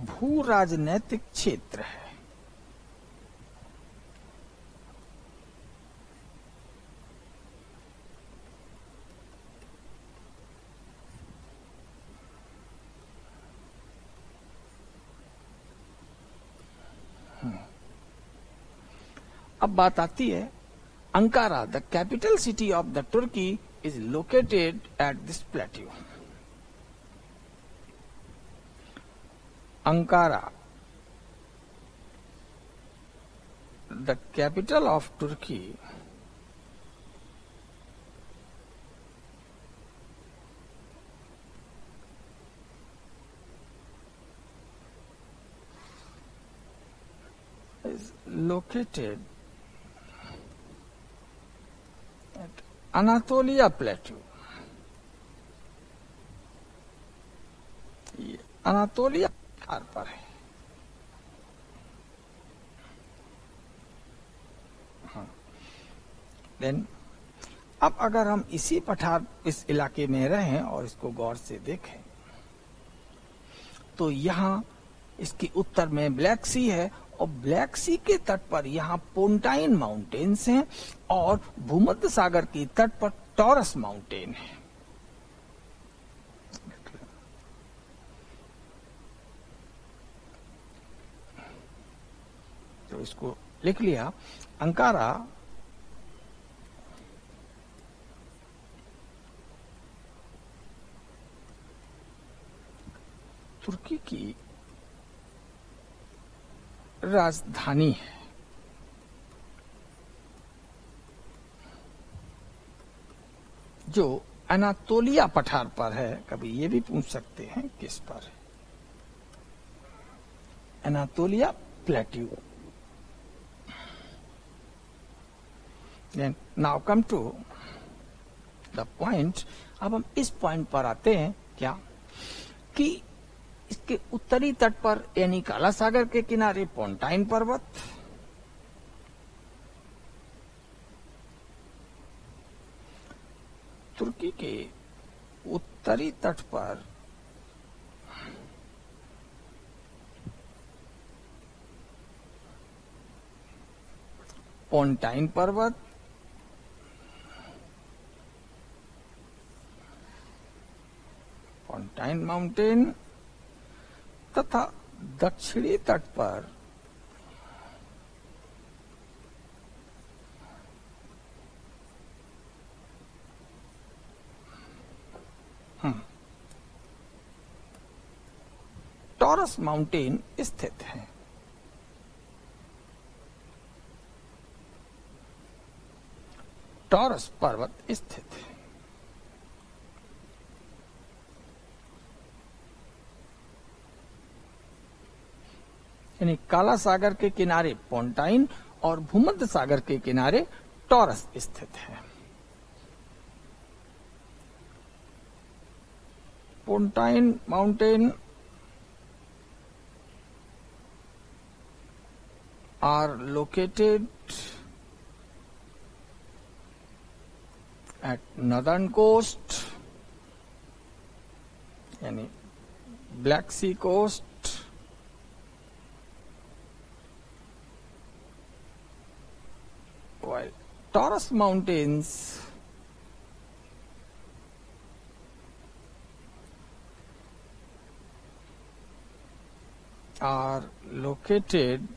भू राजनैतिक क्षेत्र है। अब बात आती है Ankara, the capital city of the Turkey, is located at this plateau. Ankara, the capital of Turkey, is located at Anatolia Plateau. Anatolia पर है। देन अब अगर हम इसी पठार इस इलाके में रहें और इसको गौर से देखें तो यहाँ इसके उत्तर में ब्लैक सी है और ब्लैक सी के तट पर यहाँ पोंटाइन माउंटेन्स हैं और भूमध्य सागर के तट पर टॉरस माउंटेन है। तो इसको लिख लिया। अंकारा तुर्की की राजधानी है। जो अनातोलिया पठार पर है। कभी ये भी पूछ सकते हैं किस पर है। Anatolia plateau. Then now come to the point। अब हम इस पॉइंट पर आते हैं क्या कि इसके उत्तरी तट पर यानी काला सागर के किनारे पोंटाइन पर्वत, तुर्की के उत्तरी तट पर पोंटाइन पर्वत, पोंटाइन माउंटेन तथा दक्षिणी तट पर टॉरस माउंटेन स्थित है। टॉरस पर्वत स्थित है। यानी काला सागर के किनारे पोंटाइन और भूमध्य सागर के किनारे टॉरस स्थित है। Pontine mountain are located at northern coast यानी Black Sea coast, while Taurus mountains are located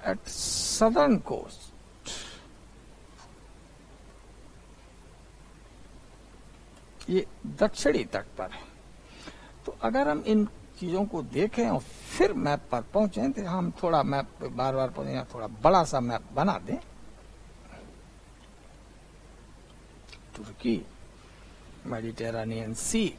at southern coast। ये दक्षिणी तट पर है। तो अगर हम इन चीजों को देखें और फिर मैप पर पहुंचे। तो हम थोड़ा मैप बार बार पहुंचे, थोड़ा बड़ा सा मैप बना दें। तुर्की, मेडिटेरेनियन सी,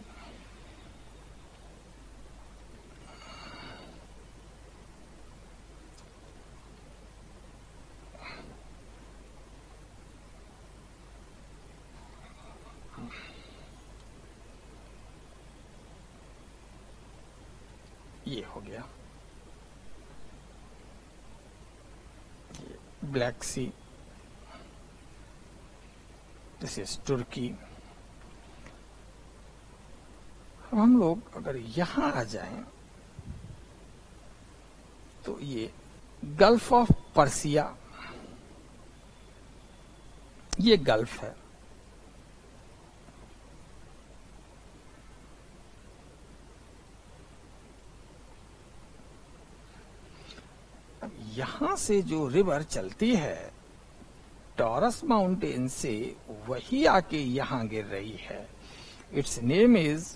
ये हो गया। ये ब्लैक सी, दिस इज तुर्की। अब हम लोग अगर यहां आ जाएं तो ये गल्फ ऑफ पर्सिया, ये गल्फ है। यहां से जो रिवर चलती है टॉरस माउंटेन से, वही आके यहां गिर रही है। इट्स नेम इज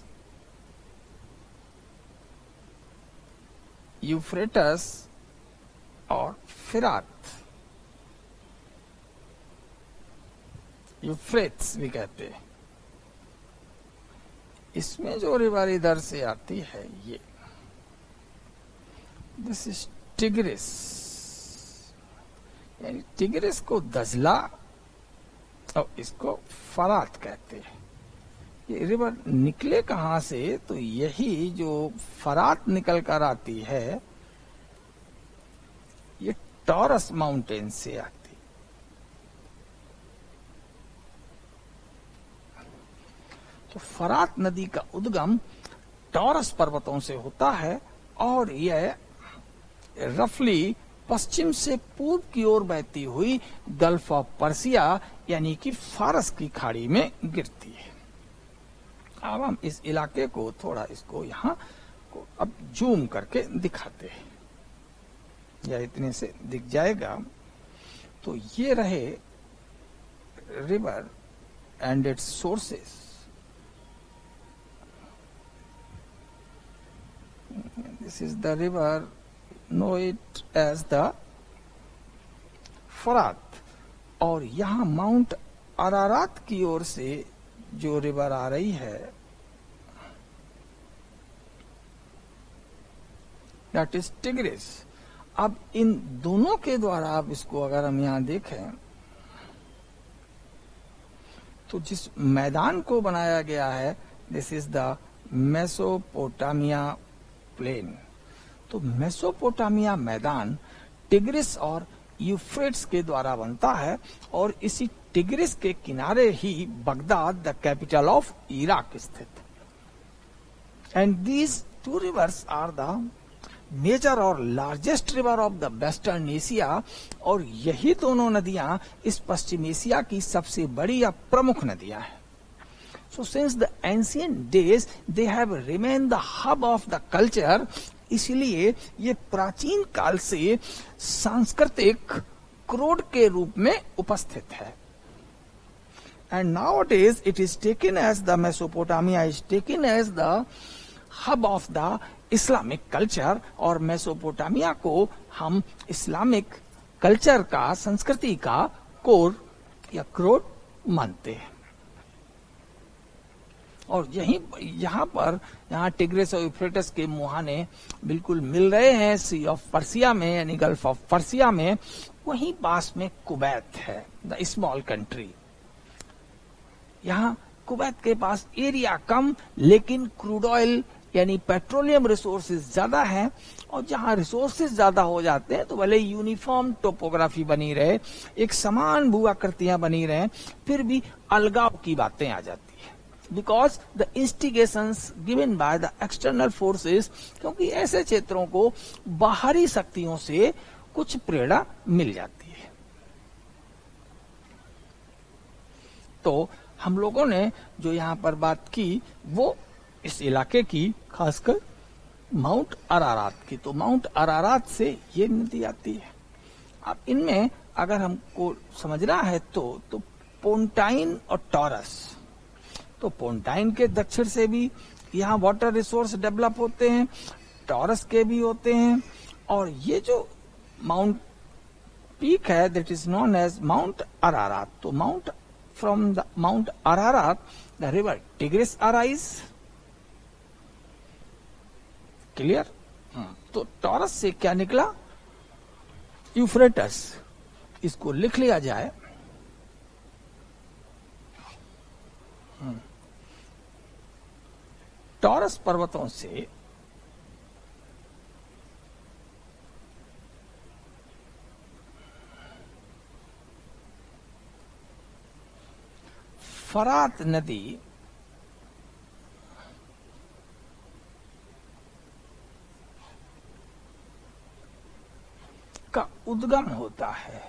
यूफ्रेटस और फिरात, यूफ्रेट्स भी कहते हैं। इसमें जो रिवर इधर से आती है, ये दिस इज टिग्रिस, यानी टिग्रिस को दजला और इसको फरात कहते हैं। ये रिवर निकले कहां से? तो यही जो फरात निकल कर आती है, ये टॉरस माउंटेन से आती। तो फरात नदी का उद्गम टॉरस पर्वतों से होता है और यह रफली पश्चिम से पूर्व की ओर बहती हुई गल्फ ऑफ पर्सिया यानी कि फारस की खाड़ी में गिरती है। अब हम इस इलाके को थोड़ा, इसको यहां को अब जूम करके दिखाते हैं, या इतने से दिख जाएगा। तो ये रहे river and its sources. This is the river, know it as the फरात। और यहां माउंट अरारात की ओर से जो रिवर आ रही है, दैट इज टिग्रिस। अब इन दोनों के द्वारा, अब इसको अगर हम यहां देखें तो जिस मैदान को बनाया गया है, this is the Mesopotamia plain. तो मेसोपोटामिया मैदान टिग्रिस और यूफ्रेट्स के द्वारा बनता है और इसी टिग्रिस के किनारे ही Baghdad, the capital of Iraq, स्थित। And these two rivers are the major और largest river of the western Asia. और यही दोनों नदियां इस पश्चिम एशिया की सबसे बड़ी या प्रमुख नदियां हैं। So since the ancient days they have remained the hub of the culture, इसलिए ये प्राचीन काल से सांस्कृतिक क्रोड के रूप में उपस्थित है। And nowadays it is taken as the Mesopotamia is taken as the hub of the Islamic culture, और मेसोपोटामिया को हम इस्लामिक कल्चर का, संस्कृति का कोर या क्रोड मानते हैं। और यहाँ टिग्रिस और यूफ्रेटस के मुहाने बिल्कुल मिल रहे हैं सी ऑफ पर्सिया में, यानी गल्फ ऑफ पर्सिया में। वहीं पास में कुवैत है, द स्मॉल कंट्री। यहाँ कुवैत के पास एरिया कम, लेकिन क्रूड ऑयल यानी पेट्रोलियम रिसोर्सेज ज्यादा हैं। और जहाँ रिसोर्सेज ज्यादा हो जाते हैं तो भले यूनिफॉर्म टोपोग्राफी बनी रहे, एक समान भू-आकृतियां बनी रहे, फिर भी अलगाव की बातें आ जाती है। Because the instigations given by the external forces, क्योंकि ऐसे क्षेत्रों को बाहरी शक्तियों से कुछ प्रेरणा मिल जाती है। तो हम लोगों ने जो यहाँ पर बात की वो इस इलाके की, खासकर माउंट अरारात की। तो माउंट अरारात से ये नदी आती है। अब इनमें अगर हमको समझना है तो पोंटाइन और टॉरस। तो पोंटाइन के दक्षिण से भी यहाँ वाटर रिसोर्स डेवलप होते हैं। टॉरस के भी होते हैं, और ये जो माउंट पीक है that is known as Mount Ararat. तो mount from the mount Ararat the river Tigris arise. Clear? तो टॉरस से क्या निकला? यूफ्रेटस। इसको लिख लिया जाए। टॉरस पर्वतों से फरात नदी का उद्गम होता है।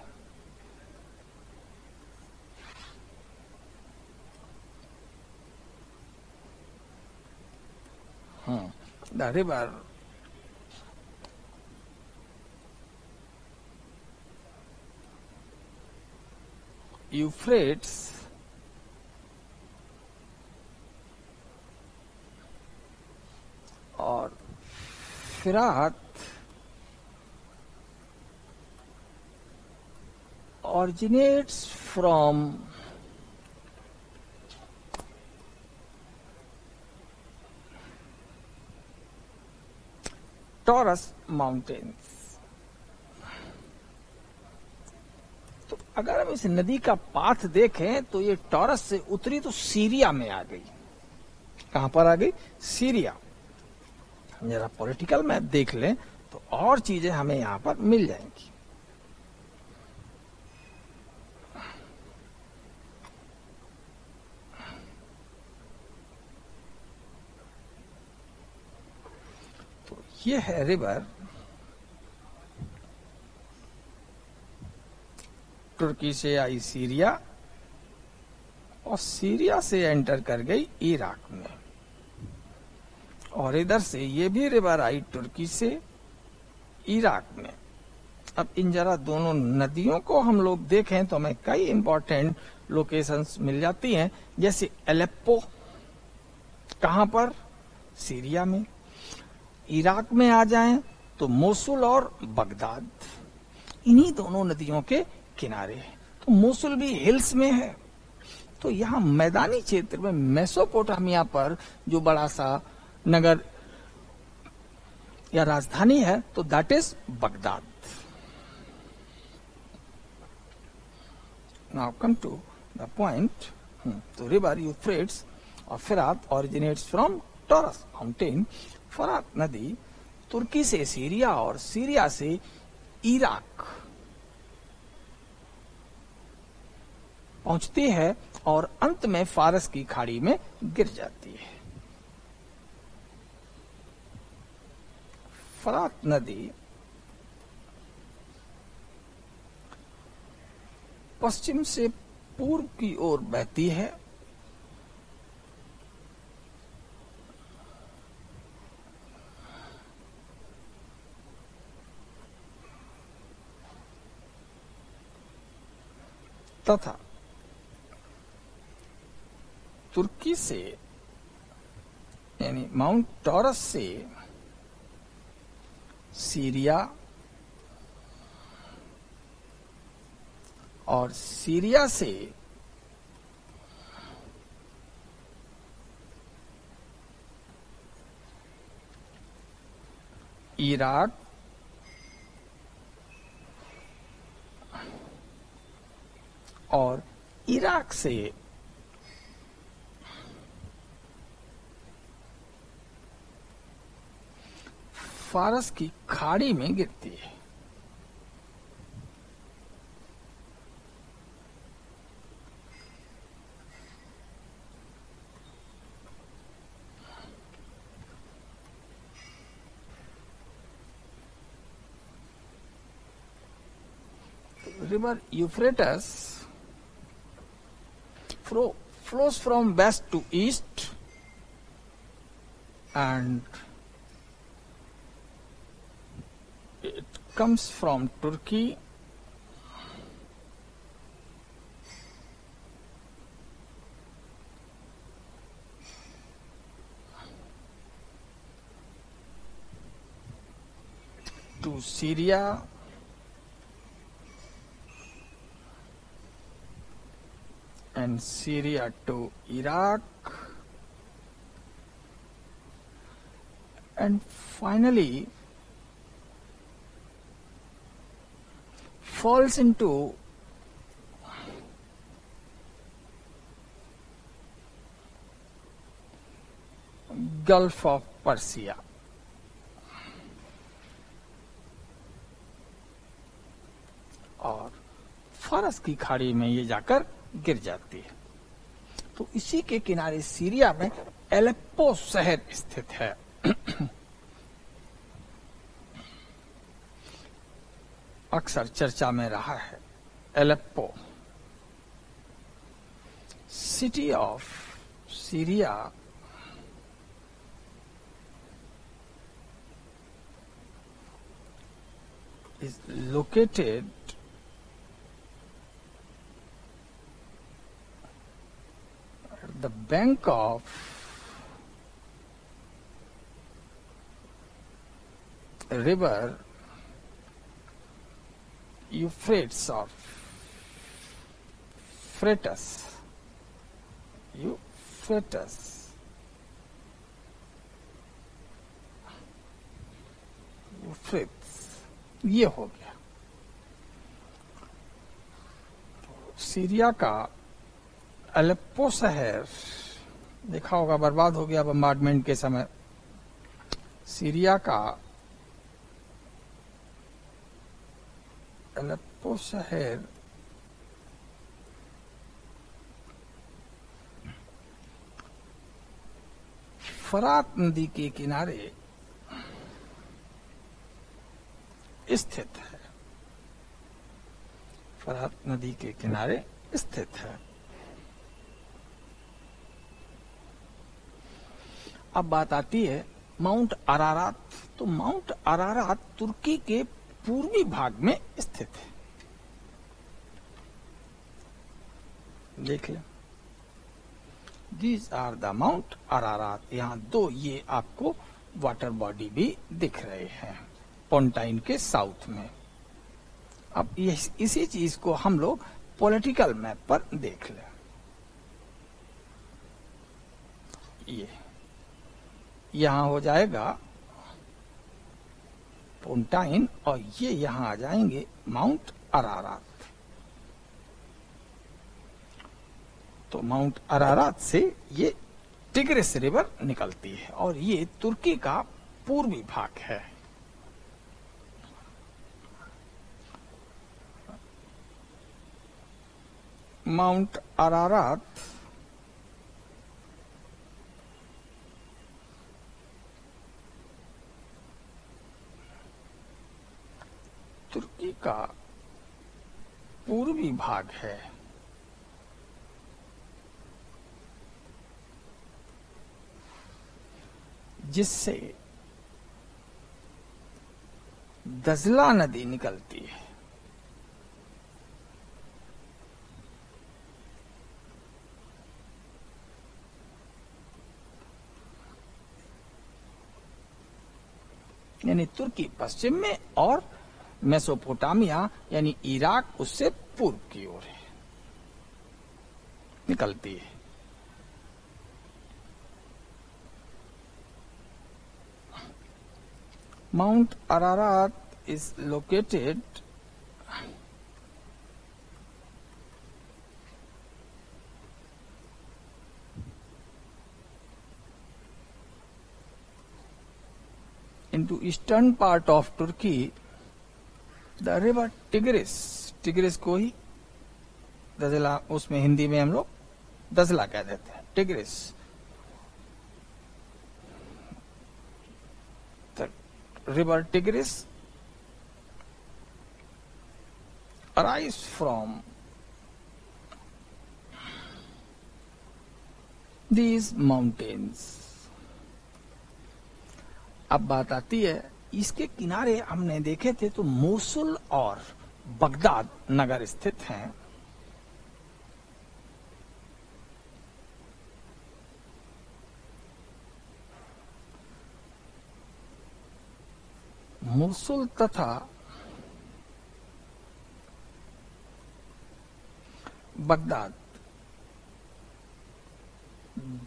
द रिवर यूफ्रेट्स और फिरात originates from Taurus mountains। तो अगर हम इस नदी का पाथ देखें तो ये टॉरस से उतरी तो सीरिया में आ गई। कहां पर आ गई? सीरिया। जरा पॉलिटिकल मैप देख लें तो और चीजें हमें यहां पर मिल जाएंगी। तो ये है रिवर तुर्की से आई सीरिया, और सीरिया से एंटर कर गई इराक में, और इधर से ये भी रिवर आई तुर्की से इराक में। अब इन जरा दोनों नदियों को हम लोग देखें तो हमें कई इंपॉर्टेंट लोकेशंस मिल जाती हैं, जैसे एलेप्पो। कहां पर? सीरिया में। इराक में आ जाएं तो मोसुल और बगदाद, इन्हीं दोनों नदियों के किनारे। तो मोसुल भी हिल्स में है। तो यहाँ मैदानी क्षेत्र में मेसोपोटामिया पर जो बड़ा सा नगर या राजधानी है तो that is Baghdad. Now come to the point. तो रिवर यूफ्रेट्स और फिरात ऑरिजिनेट्स फ्रॉम टॉरस माउंटेन। फरात नदी तुर्की से सीरिया और सीरिया से इराक पहुंचती है और अंत में फारस की खाड़ी में गिर जाती है। फरात नदी पश्चिम से पूर्व की ओर बहती है, तथा तुर्की से यानी माउंट टॉरस से सीरिया और सीरिया से इराक और इराक से फारस की खाड़ी में गिरती है। River Euphrates flows from west to east and it comes from Turkey to Syria, and Syria to Iraq, and finally falls into Gulf of Persia. और फारस की खाड़ी में ये जाकर गिर जाती है। तो इसी के किनारे सीरिया में एलेप्पो शहर स्थित है। अक्सर चर्चा में रहा है Aleppo, city of Syria is located at the bank of river Euphrates or Euphrates, ये हो गया। सीरिया का अलेप्पो शहर देखा होगा बर्बाद हो गया बम्बार्डमेंट के समय। सीरिया का अलेप्पो शहर फरात नदी के किनारे स्थित है। फरात नदी के किनारे स्थित है। अब बात आती है माउंट अरारात। तो माउंट अरारात तुर्की के पूर्वी भाग में स्थित है। देख लें, these are the mount Ararat. यहां दो ये आपको वाटर बॉडी भी दिख रहे हैं पोंटाइन के साउथ में। अब इसी चीज को हम लोग पॉलिटिकल मैप पर देख लें। ये यहां हो जाएगा पोंटाइन और ये यहां आ जाएंगे माउंट अरारात। तो माउंट अरारात से ये टिग्रिस रिवर निकलती है और ये तुर्की का पूर्वी भाग है। माउंट अरारात तुर्की का पूर्वी भाग है। जिससे दजला नदी निकलती है। यानी तुर्की पश्चिम में और मेसोपोटामिया यानी इराक उससे पूर्व की ओर है निकलती है। Mount Ararat is located into eastern part of Turkey. The river Tigris, tigris को ही दजला, उसमें हिंदी में हम लोग दजला कह देते हैं, tigris. River Tigris arise from these mountains. अब बात आती है, इसके किनारे हमने देखे थे तो मोसुल और बगदाद नगर स्थित हैं। मोसुल तथा बगदाद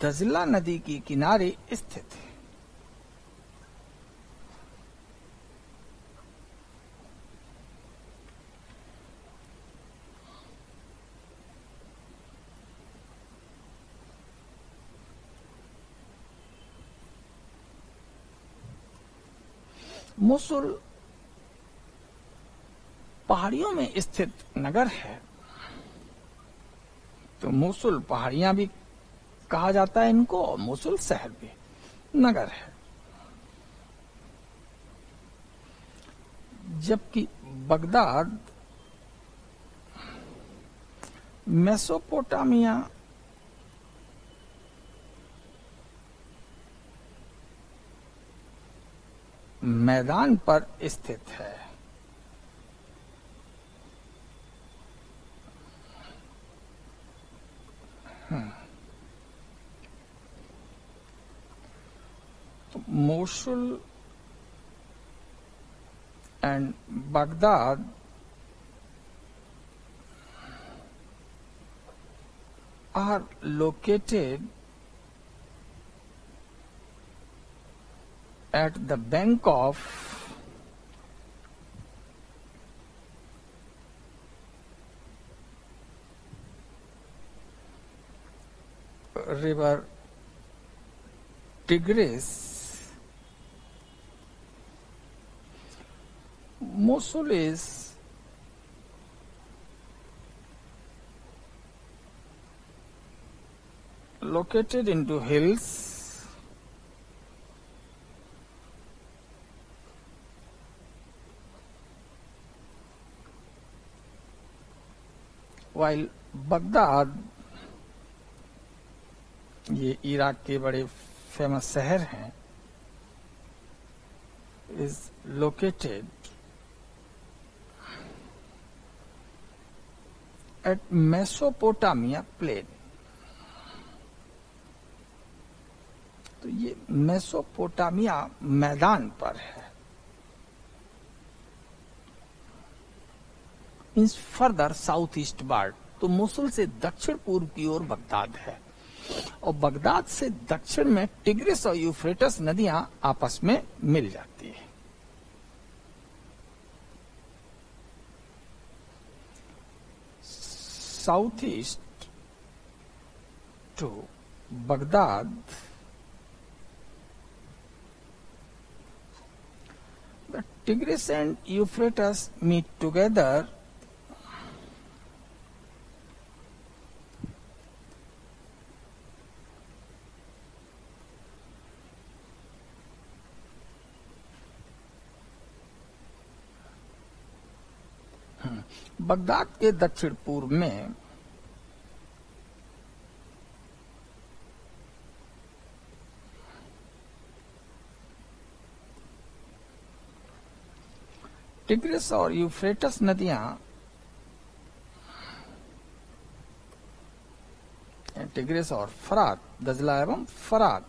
दजला नदी के किनारे स्थित है। मोसुल पहाड़ियों में स्थित नगर है, तो मोसुल पहाड़ियां भी कहा जाता है इनको, और मोसुल शहर भी नगर है। जबकि बगदाद मेसोपोटामिया मैदान पर स्थित है। तो Mosul and Baghdad are located at the bank of river Tigris. Mosul is located into hills while Baghdad, ये इराक के बड़े फेमस शहर हैं, is located at Mesopotamia plain. तो ये मेसोपोटामिया मैदान पर है। Means further south east ward, तो मोसुल से दक्षिण पूर्व की ओर बगदाद है, और बगदाद से दक्षिण में टिग्रिस और यूफ्रेटस नदियां आपस में मिल जाती है। South east to Baghdad the Tigris and Euphrates meet together Baghdad के दक्षिण पूर्व में टिग्रिस और यूफ्रेटस नदियां, टिग्रिस और फरात, दजला एवं फरात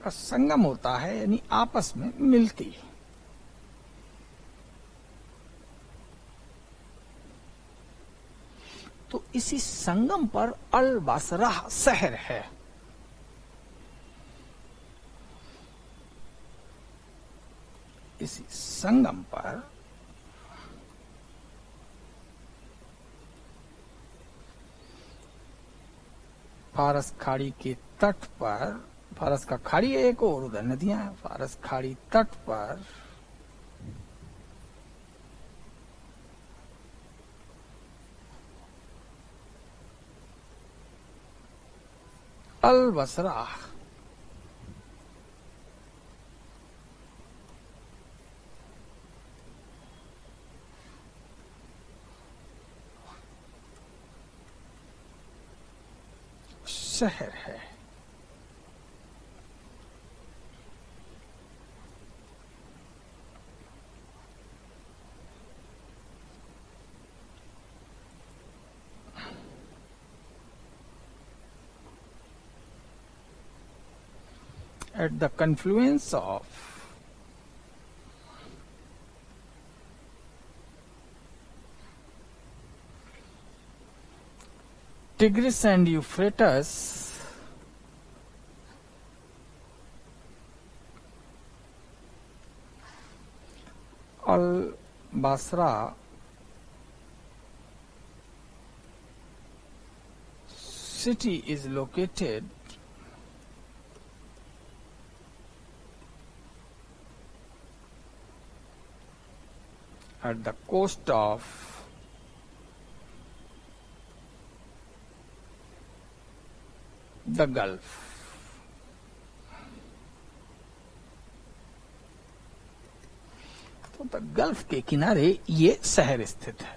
का संगम होता है, यानी आपस में मिलती है। तो इसी संगम पर अल बसराह शहर है। इसी संगम पर फारस खाड़ी के तट पर, फारस का खाड़ी एक और उधर नदियां हैं, फारस खाड़ी तट पर अल बसराह शहर है। At the confluence of Tigris and Euphrates Al Basra city is located at the coast of the Gulf. तो द गल्फ के किनारे ये शहर स्थित है।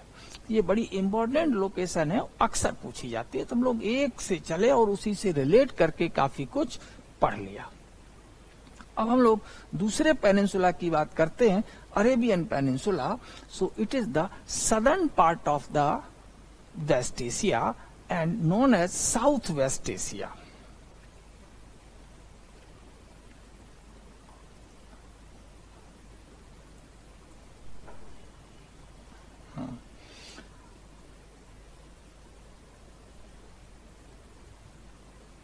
ये बड़ी इंपॉर्टेंट लोकेशन है, अक्सर पूछी जाती है। तुम लोग एक से चले और उसी से रिलेट करके काफी कुछ पढ़ लिया। अब हम लोग दूसरे पेनिनसुला की बात करते हैं, Arabian peninsula. So it is the southern part of the West Asia and known as South West Asia.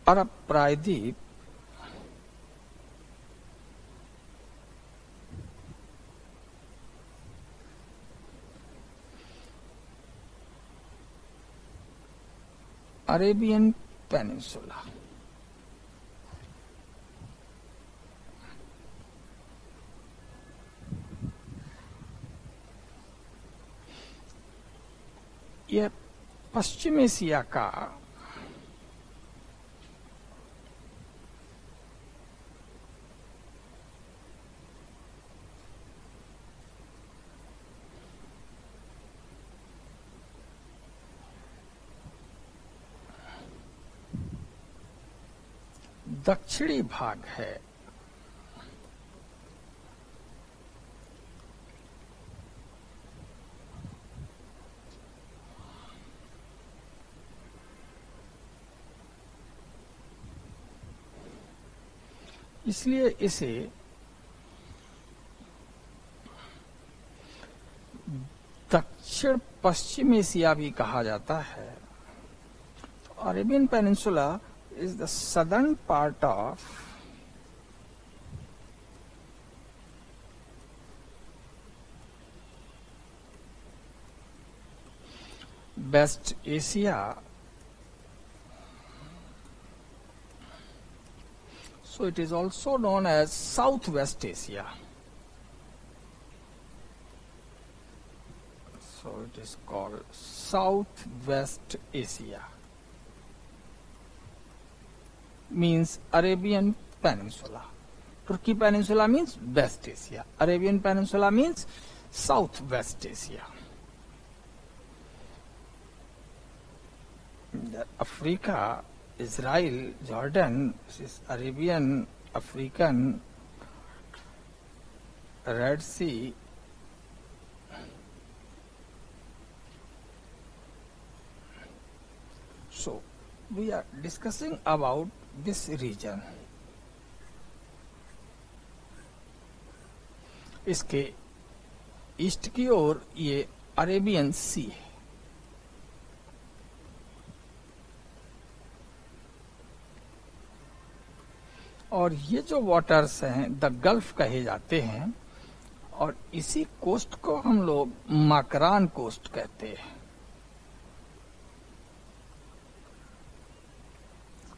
अरब प्रायद्वीप अरेबियन पेनिनसुला यह पश्चिम एशिया का दक्षिणी भाग है। इसलिए इसे दक्षिण पश्चिम एशिया भी कहा जाता है। तो Arabian peninsula is the southern part of West Asia. So it is also known as Southwest Asia. So it is called Southwest Asia. Means Arabian Peninsula. Turkey Peninsula means West Asia. Arabian Peninsula means Southwest Asia. Africa, Israel, Jordan, this is Arabian, African, Red Sea, so we are discussing about this region. इसके east की ओर ये Arabian सी है। और ये जो waters हैं the gulf कहे जाते हैं, और इसी कोस्ट को हम लोग माकरान कोस्ट कहते हैं।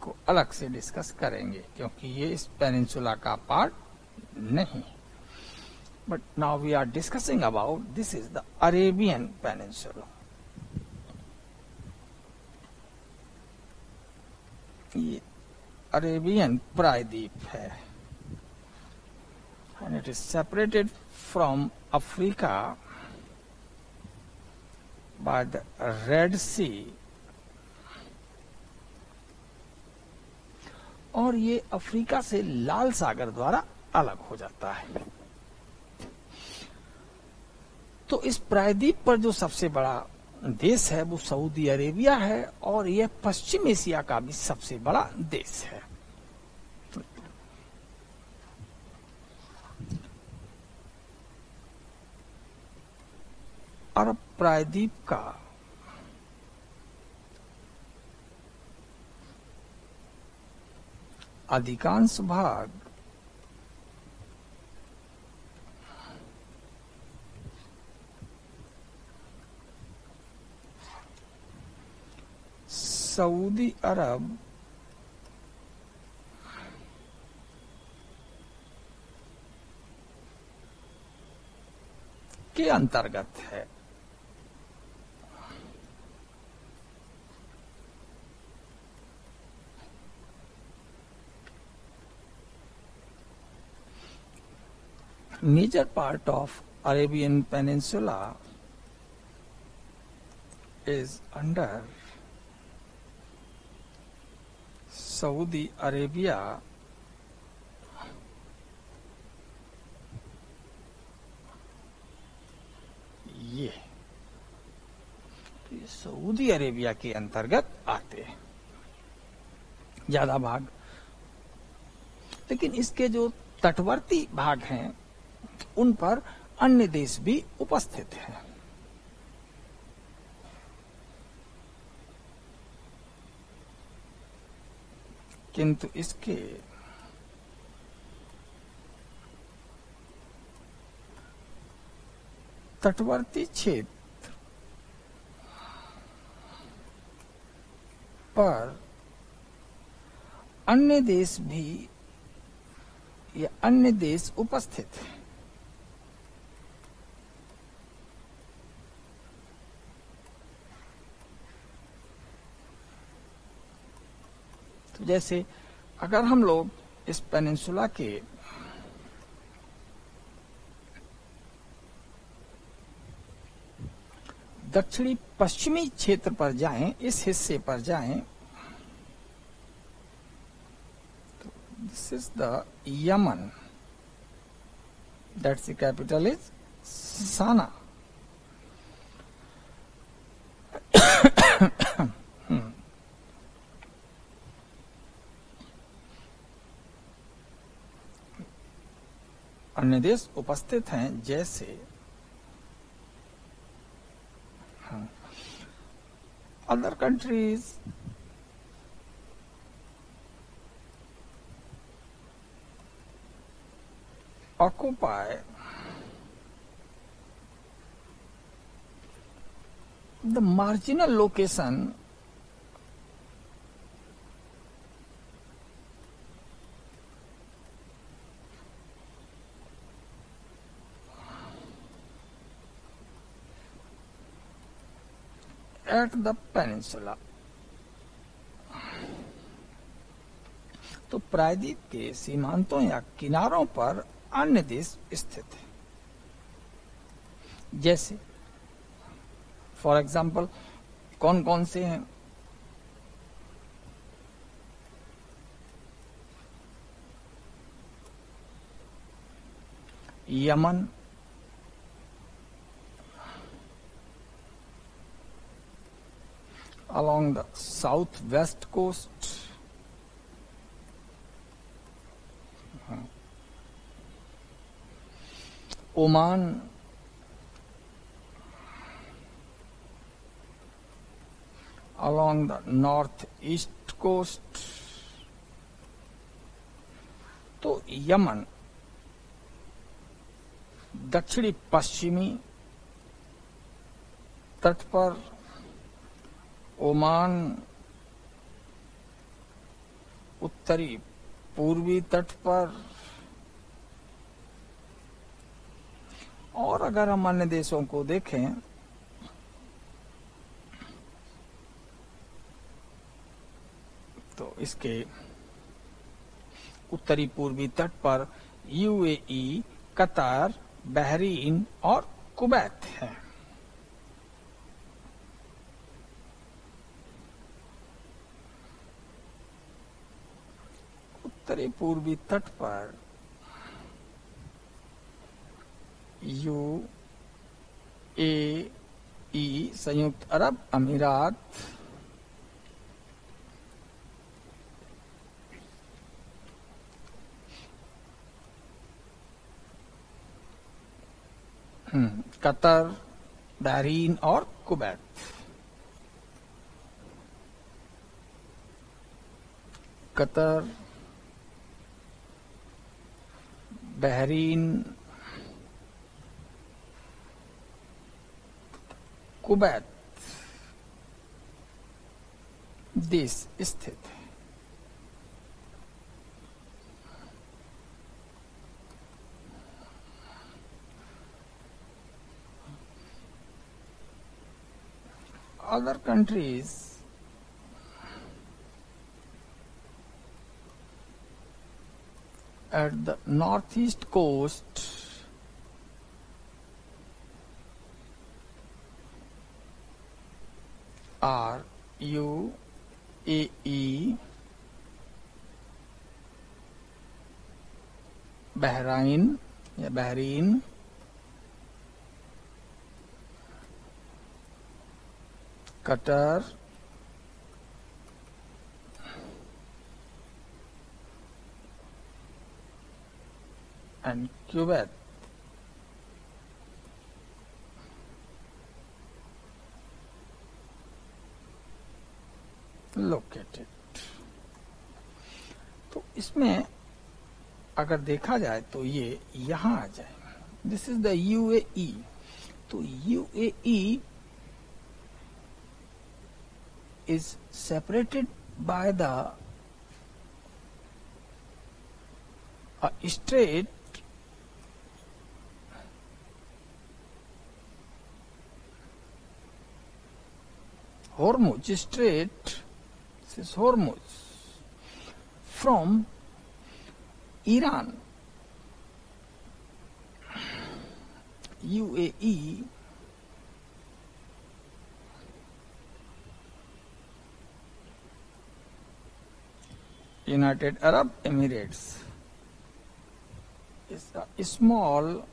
को अलग से डिस्कस करेंगे क्योंकि ये इस पेनिनसुला का पार्ट नहीं। But now we are discussing about this is the Arabian peninsula. ये अरेबियन प्रायद्वीप है and it is separated from Africa by the Red Sea, और ये अफ्रीका से लाल सागर द्वारा अलग हो जाता है। तो इस प्रायद्वीप पर जो सबसे बड़ा देश है वो सऊदी अरेबिया है, और यह पश्चिम एशिया का भी सबसे बड़ा देश है। अरब प्रायद्वीप का अधिकांश भाग सऊदी अरब के अंतर्गत है। Major part of Arabian Peninsula is under Saudi Arabia ये सऊदी अरेबिया के अंतर्गत आते हैं ज्यादा भाग, लेकिन इसके जो तटवर्ती भाग हैं उन पर अन्य देश भी उपस्थित हैं। किंतु इसके तटवर्ती क्षेत्र पर अन्य देश भी या अन्य देश उपस्थित हैं। तो जैसे अगर हम लोग इस पेनिनसुला के दक्षिणी पश्चिमी क्षेत्र पर जाएं, इस हिस्से पर जाएं, तो this is the Yemen, that's the capital is Sanaa. अन्य देश उपस्थित हैं जैसे other countries occupy the marginal location at the peninsula। तो प्रायद्वीप के सीमांतों या किनारों पर अन्य देश स्थित है। जैसे फॉर एग्जाम्पल कौन कौन से हैं? Yemen, along the southwest coast, Oman, along the northeast coast। तो यमन दक्षिणी पश्चिमी तट पर, ओमान उत्तरी पूर्वी तट पर, और अगर हम अन्य देशों को देखें तो इसके उत्तरी पूर्वी तट पर यूएई, कतार, बहरीन और कुवैत है। उत्तरी पूर्वी तट पर यूएई, संयुक्त अरब अमीरात, कतर, बहरीन और कुवैत। कतर, बहरीन, कुवैत देश स्थित है। Other countries at the northeast coast are UAE, Bahrain या Bahrain, Qatar, and Kuwait. Located. तो इसमें अगर देखा जाए तो ये यहां आ जाए, दिस इज द यूएई। तो UAE is separated by the strait Hormuz Strait, this is Hormuz, from Iran. UAE United Arab Emirates is a small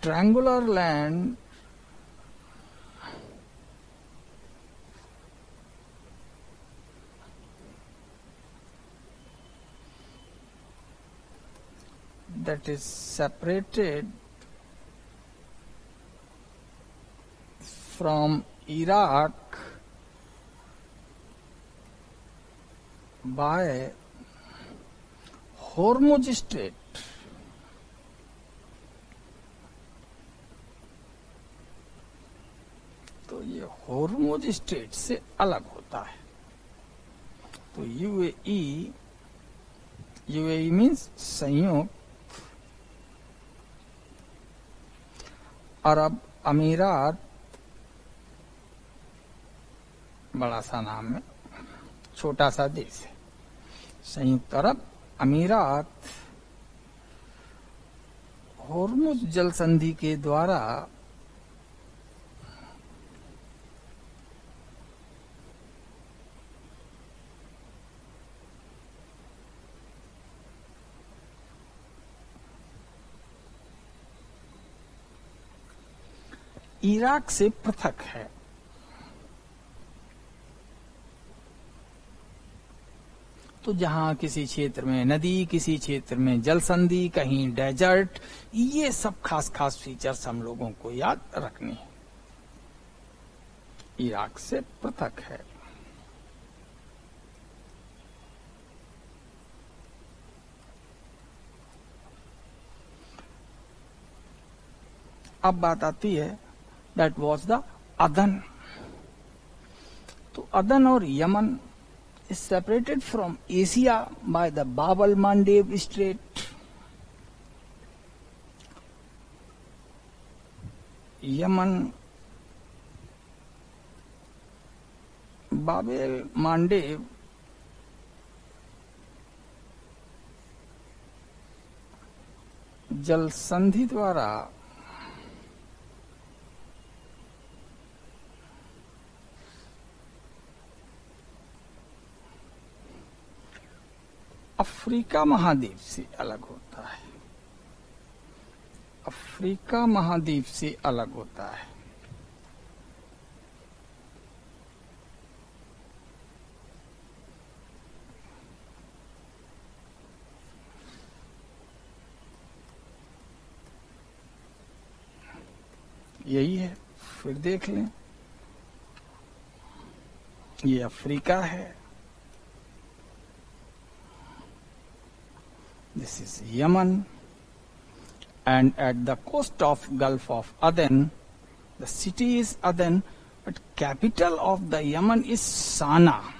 triangular land that is separated from Iraq by Hormuz Strait. तो ये Hormuz strait से अलग होता है। तो UAE means संयुक्त अरब अमीरात, बड़ा सा नाम है, छोटा सा देश है। संयुक्त अरब अमीरात हॉर्मुज जल संधि के द्वारा इराक से पृथक है। तो जहां किसी क्षेत्र में नदी, किसी क्षेत्र में जल संधि, कहीं डेजर्ट, ये सब खास खास फीचर्स हम लोगों को याद रखने हैं। इराक से पृथक है। अब बात आती है दैट वाज द अदन। तो अदन और Yemen is separated from Asia by the Bab al-Mandeb Strait. Yemen Bab el Mandeb जल संधि द्वारा अफ्रीका महाद्वीप से अलग होता है। अफ्रीका महाद्वीप से अलग होता है। यही है, फिर देख लें, ये अफ्रीका है, This is Yemen, and at the coast of Gulf of Aden, the city is Aden, but capital of the Yemen is Sana'a.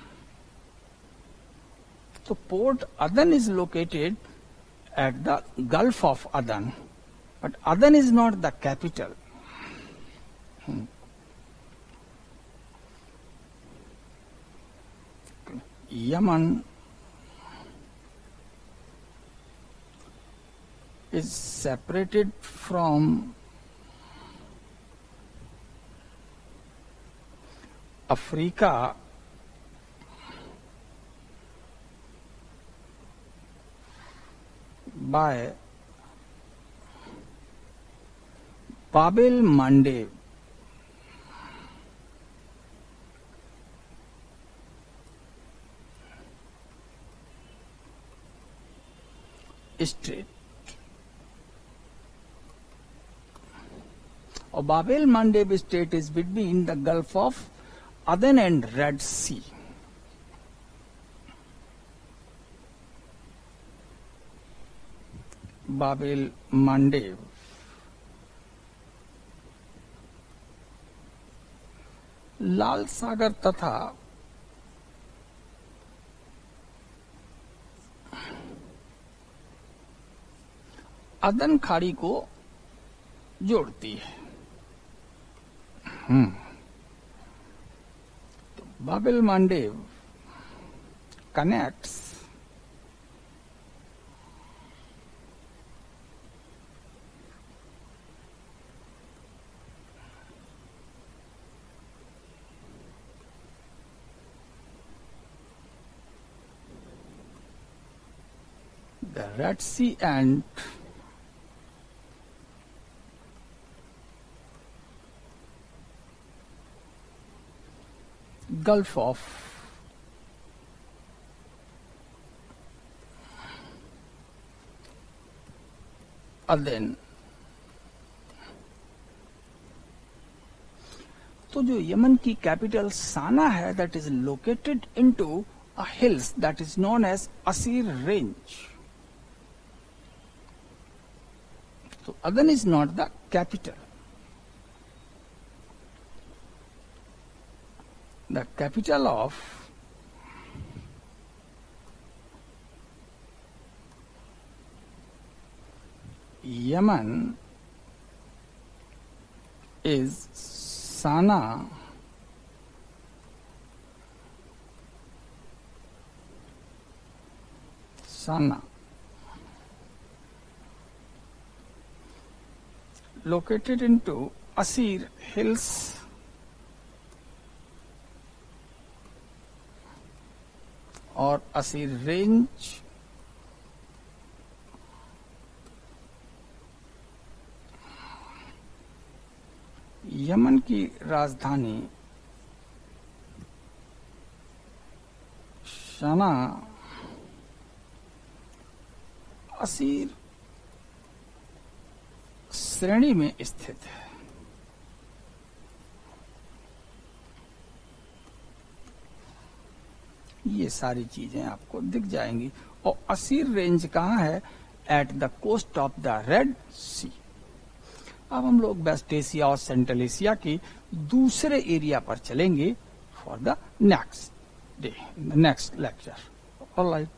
So Port Aden is located at the Gulf of Aden, but Aden is not the capital. Yemen is separated from Africa by Bab el-Mandeb. Strait. Or Bab el-Mandeb Strait is between the Gulf of Aden and Red Sea. Bab el-Mandeb. लाल सागर तथा अदन खाड़ी को जोड़ती है। तो Bab el-Mandeb connects the Red Sea and Gulf of Aden। तो जो Yemen की कैपिटल साना है, that is located into a hills that is known as Asir range. तो Aden is not the capital. The capital of Yemen is Sana'a, located into Asir Hills और Asir range Yemen की राजधानी सना Asir श्रेणी में स्थित है। ये सारी चीजें आपको दिख जाएंगी। और असीर रेंज कहाँ है? At the coast of the Red Sea. अब हम लोग वेस्ट एशिया और सेंट्रल एशिया के दूसरे एरिया पर चलेंगे for the next day, next lecture. Alright.